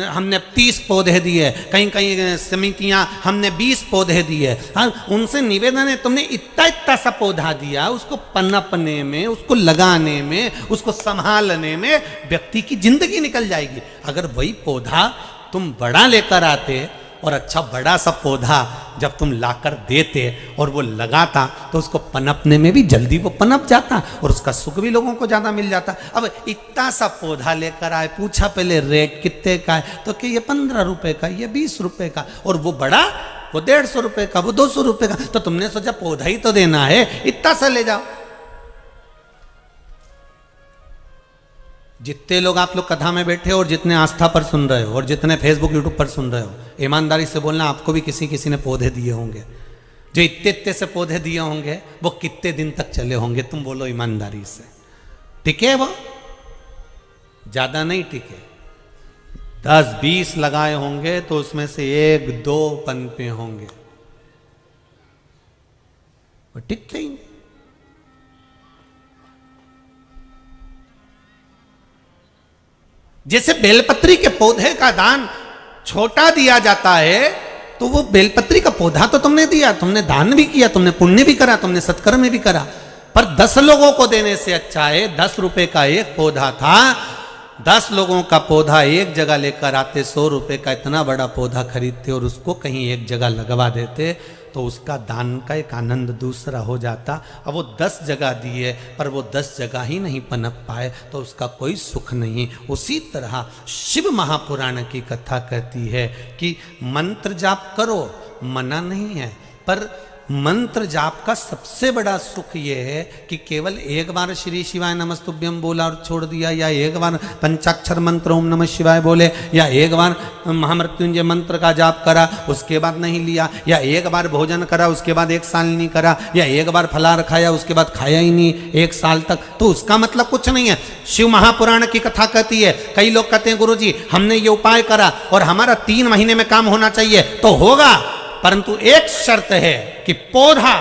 हमने 30 पौधे दिए, कहीं कहीं समितियां हमने 20 पौधे दिए। हाँ, उनसे निवेदन है तुमने इतना सा पौधा दिया, उसको पनपने में, उसको लगाने में, उसको संभालने में व्यक्ति की जिंदगी निकल जाएगी। अगर वही पौधा तुम बड़ा लेकर आते और अच्छा बड़ा सा पौधा जब तुम लाकर देते और वो लगाता तो उसको पनपने में भी जल्दी वो पनप जाता और उसका सुख भी लोगों को ज़्यादा मिल जाता। अब इतना सा पौधा लेकर आए, पूछा पहले रेट कितने का है, तो कि ये 15 रुपए का, ये 20 रुपए का, और वो बड़ा वो 150 रुपए का, वो 200 रुपए का। तो तुमने सोचा पौधा ही तो देना है, इतना सा ले जाओ। जितने लोग आप लोग कथा में बैठे हो और जितने आस्था पर सुन रहे हो और जितने फेसबुक यूट्यूब पर सुन रहे हो, ईमानदारी से बोलना, आपको भी किसी ने पौधे दिए होंगे। जो इतने से पौधे दिए होंगे वो कितने दिन तक चले होंगे? तुम बोलो ईमानदारी से। टिके वो? ज्यादा नहीं टिके। 10-20 लगाए होंगे तो उसमें से 1-2 पनपे होंगे, वो टिकते ही नहीं। जैसे बेलपत्री के पौधे का दान छोटा दिया जाता है, तो वो बेलपत्री का पौधा तो तुमने दिया, तुमने दान भी किया, तुमने पुण्य भी करा, तुमने सत्कर्म भी करा, पर 10 लोगों को देने से अच्छा है। 10 रुपए का एक पौधा था, 10 लोगों का पौधा एक जगह लेकर आते, 100 रुपए का इतना बड़ा पौधा खरीदते और उसको कहीं एक जगह लगवा देते, तो उसका दान का एक आनंद दूसरा हो जाता। अब वो 10 जगह दिए पर वो 10 जगह ही नहीं पनप पाए, तो उसका कोई सुख नहीं। उसी तरह शिव महापुराण की कथा कहती है कि मंत्र जाप करो, मना नहीं है, पर मंत्र जाप का सबसे बड़ा सुख ये है कि केवल एक बार श्री शिवाय नमस्तुभ्यम बोला और छोड़ दिया, या एक बार पंचाक्षर मंत्र ओम नमः शिवाय बोले, या एक बार महामृत्युंजय मंत्र का जाप करा उसके बाद नहीं लिया, या एक बार भोजन करा उसके बाद एक साल नहीं करा, या एक बार फलाहार खाया उसके बाद खाया ही नहीं एक साल तक, तो उसका मतलब कुछ नहीं है। शिव महापुराण की कथा कहती है, कई लोग कहते हैं गुरुजी हमने ये उपाय करा और हमारा 3 महीने में काम होना चाहिए, तो होगा, परंतु एक शर्त है कि पौधा,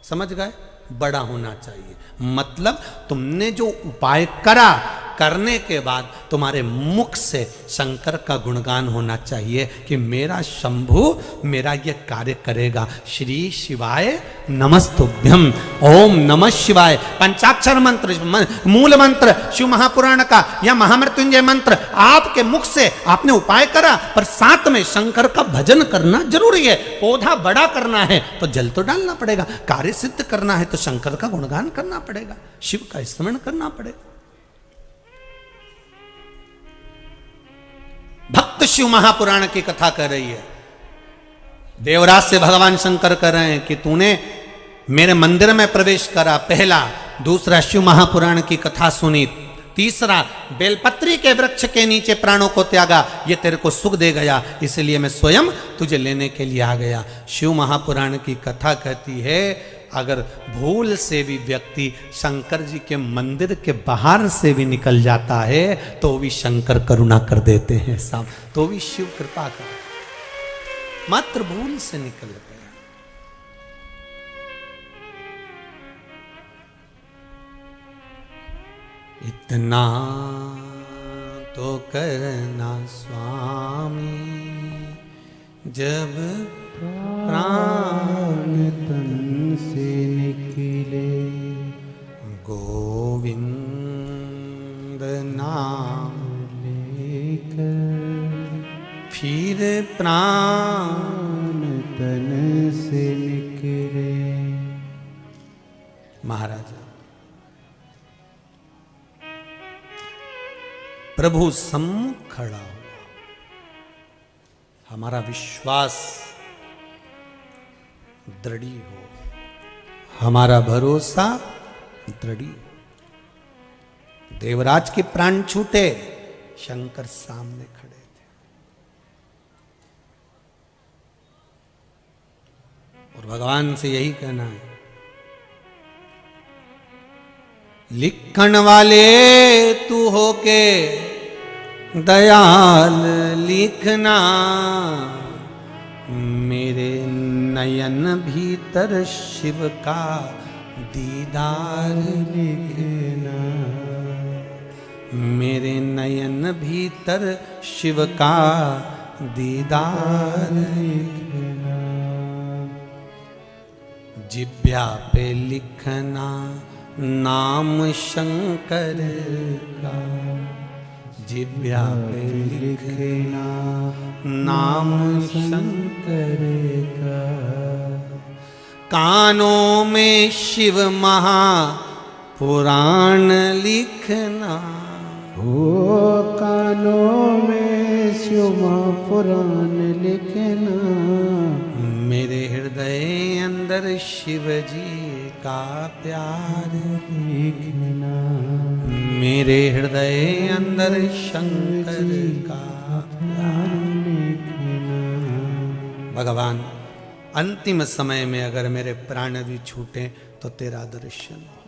समझ गए, बड़ा होना चाहिए। मतलब तुमने जो उपाय करा, करने के बाद तुम्हारे मुख से शंकर का गुणगान होना चाहिए कि मेरा शंभु मेरा ये कार्य करेगा। श्री शिवाय नमस्तुभ्यम, ओम नमः शिवाय, पंचाक्षर मंत्र, मूल मंत्र शिव महापुराण का या महामृत्युंजय मंत्र आपके मुख से आपने उपाय करा, पर साथ में शंकर का भजन करना जरूरी है। पौधा बड़ा करना है तो जल तो डालना पड़ेगा, कार्य सिद्ध करना है तो शंकर का गुणगान करना पड़ेगा, शिव का स्मरण करना पड़ेगा। भक्त शिव महापुराण की कथा कर रही है, देवराज से भगवान शंकर कर रहे हैं कि तूने मेरे मंदिर में प्रवेश करा, पहला, दूसरा शिव महापुराण की कथा सुनी, तीसरा बेलपत्री के वृक्ष के नीचे प्राणों को त्यागा, ये तेरे को सुख दे गया, इसलिए मैं स्वयं तुझे लेने के लिए आ गया। शिव महापुराण की कथा कहती है अगर भूल से भी व्यक्ति शंकर जी के मंदिर के बाहर से भी निकल जाता है तो भी शंकर करुणा कर देते हैं साहब, तो भी शिव कृपा कर, मात्र भूल से निकल गया। इतना तो करना स्वामी जब प्राण तन से निकले, गोविंद नाम लेकर फिर प्राण तन से निकले। महाराज प्रभु सम्मुख खड़ा हुआ, हमारा विश्वास दृढ़ हो, हमारा भरोसा दृढ़ हो। देवराज के प्राण छूटे, शंकर सामने खड़े थे और भगवान से यही कहना है, लिखण वाले तू होके दयाल लिखना, मेरे नयन भीतर शिव का दीदार लिखना, मेरे नयन भीतर शिव का दीदार लिखना, जिभ्या पे लिखना नाम शंकर का, जिभ्या पे लिखना नाम शंकर का, कानों में शिव महा पुराण लिखना, ओ कानों में शिव महापुराण लिखना, मेरे हृदय अंदर शिव जी का प्यार लिखना, मेरे हृदय अंदर शंकर का प्यार लिखना। भगवान अंतिम समय में अगर मेरे प्राण भी छूटे तो तेरा दर्शन हो।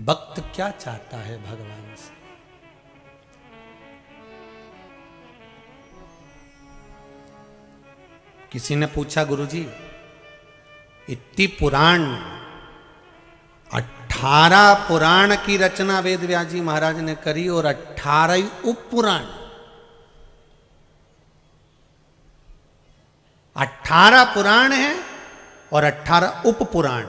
भक्त क्या चाहता है भगवान से? किसी ने पूछा गुरुजी इतनी पुराण 18 पुराण की रचना वेद व्यास जी महाराज ने करी और 18 ही उप पुराण, 18 पुराण है और 18 उप पुराण।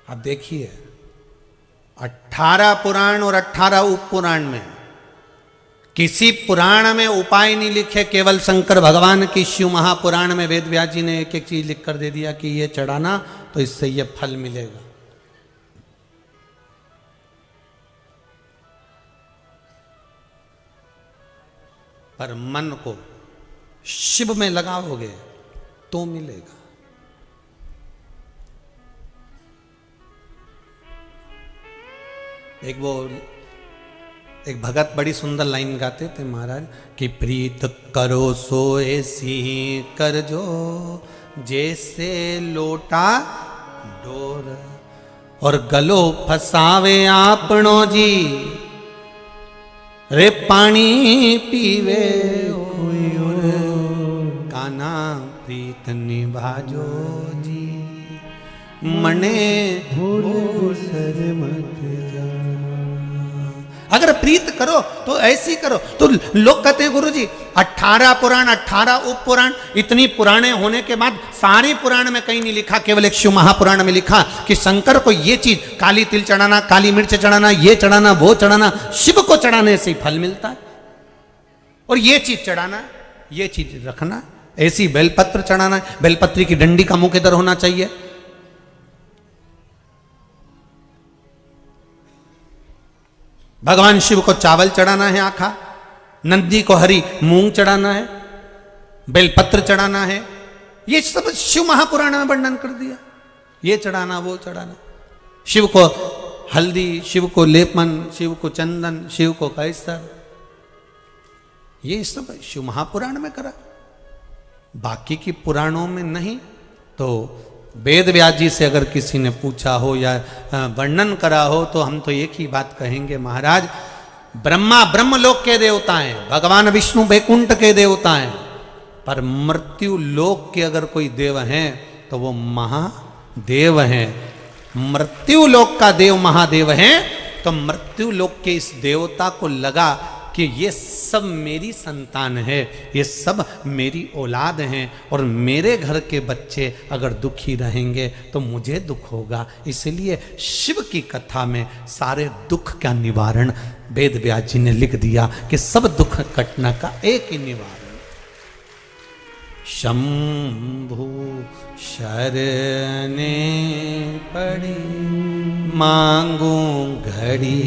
अब देखिए 18 पुराण और 18 उप पुराण में किसी पुराण में उपाय नहीं लिखे, केवल शंकर भगवान की शिव महापुराण में वेद व्यास जी ने एक एक चीज लिख कर दे दिया कि ये चढ़ाना तो इससे ये फल मिलेगा। पर मन को शिव में लगाओगे तो मिलेगा। एक भगत बड़ी सुंदर लाइन गाते थे महाराज कि प्रीत करो सो ऐसी कर जो जैसे लोटा डोर, और गलो फसावे आपनो जी रे पानी पीवे कोई और, काना प्रीत निभाजो जी मने भूल सर मत जाना। अगर प्रीत करो तो ऐसी करो। तो लोग कहते हैं गुरुजी 18 पुराण 18 उप पुराण, इतनी पुराने होने के बाद सारे पुराण में कहीं नहीं लिखा, केवल एक शिव महापुराण में लिखा कि शंकर को ये चीज काली तिल चढ़ाना, काली मिर्च चढ़ाना, ये चढ़ाना, वो चढ़ाना, शिव को चढ़ाने से ही फल मिलता है। और ये चीज चढ़ाना, ये चीज रखना, ऐसी बेलपत्र चढ़ाना है, बेलपत्री की डंडी का मुख इधर होना चाहिए। भगवान शिव को चावल चढ़ाना है आखा, नंदी को हरी मूंग चढ़ाना है, बेलपत्र चढ़ाना है। ये सब शिव महापुराण में वर्णन कर दिया। ये चढ़ाना, वो चढ़ाना, शिव को हल्दी, शिव को लेपन, शिव को चंदन, शिव को कैसर, ये सब शिव महापुराण में करा, बाकी की पुराणों में नहीं। तो वेद व्यास जी से अगर किसी ने पूछा हो या वर्णन करा हो तो हम तो एक ही बात कहेंगे, महाराज ब्रह्मा ब्रह्मलोक के देवता हैं, भगवान विष्णु वैकुंठ के देवता हैं, पर मृत्यु लोक के अगर कोई देव हैं तो वो महादेव हैं। मृत्यु लोक का देव महादेव हैं, तो मृत्यु लोक के इस देवता को लगा कि ये सब मेरी संतान है, ये सब मेरी औलाद हैं, और मेरे घर के बच्चे अगर दुखी रहेंगे तो मुझे दुख होगा। इसलिए शिव की कथा में सारे दुख का निवारण वेद व्यास जी ने लिख दिया कि सब दुख कटना का एक ही निवारण, शंभु शरणे पड़ी मांगू घड़ी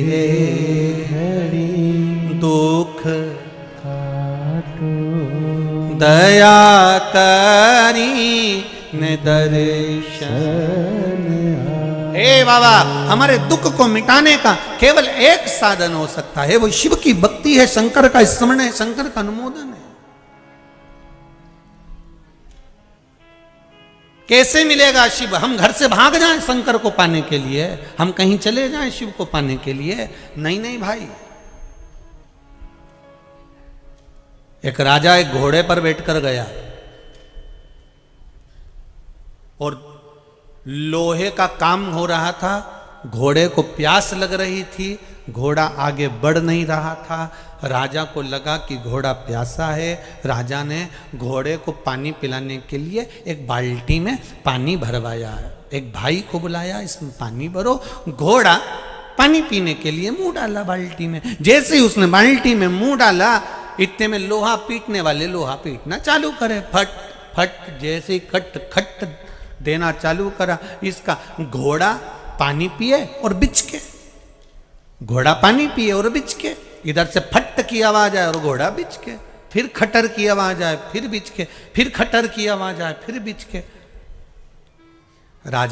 रे घड़ी, दुख काटो दया करी ने दर्शन। हे बाबा, हमारे दुख को मिटाने का केवल एक साधन हो सकता है, वो शिव की भक्ति है, शंकर का स्मरण है, शंकर का अनुमोदन है। कैसे मिलेगा शिव? हम घर से भाग जाएं शंकर को पाने के लिए, हम कहीं चले जाएं शिव को पाने के लिए? नहीं नहीं भाई। एक राजा एक घोड़े पर बैठकर गया और लोहे का काम हो रहा था, घोड़े को प्यास लग रही थी, घोड़ा आगे बढ़ नहीं रहा था। राजा को लगा कि घोड़ा प्यासा है, राजा ने घोड़े को पानी पिलाने के लिए एक बाल्टी में पानी भरवाया, एक भाई को बुलाया, इसमें पानी भरो। घोड़ा पानी पीने के लिए मुंह डाला बाल्टी में। जैसे ही उसने बाल्टी में मुंह डाला, इतने में लोहा पीटने वाले लोहा पीटना चालू करे, फट फट, जैसे खट खट देना चालू करा। इसका घोड़ा पानी पिए और बिच के, घोड़ा पानी पिए और बिच के, इधर से फट की आवाज आए और घोड़ा बिच के, फिर खटर की आवाज आए, फिर बिच के, फिर खटर की आवाज आए, फिर बिच के। राजा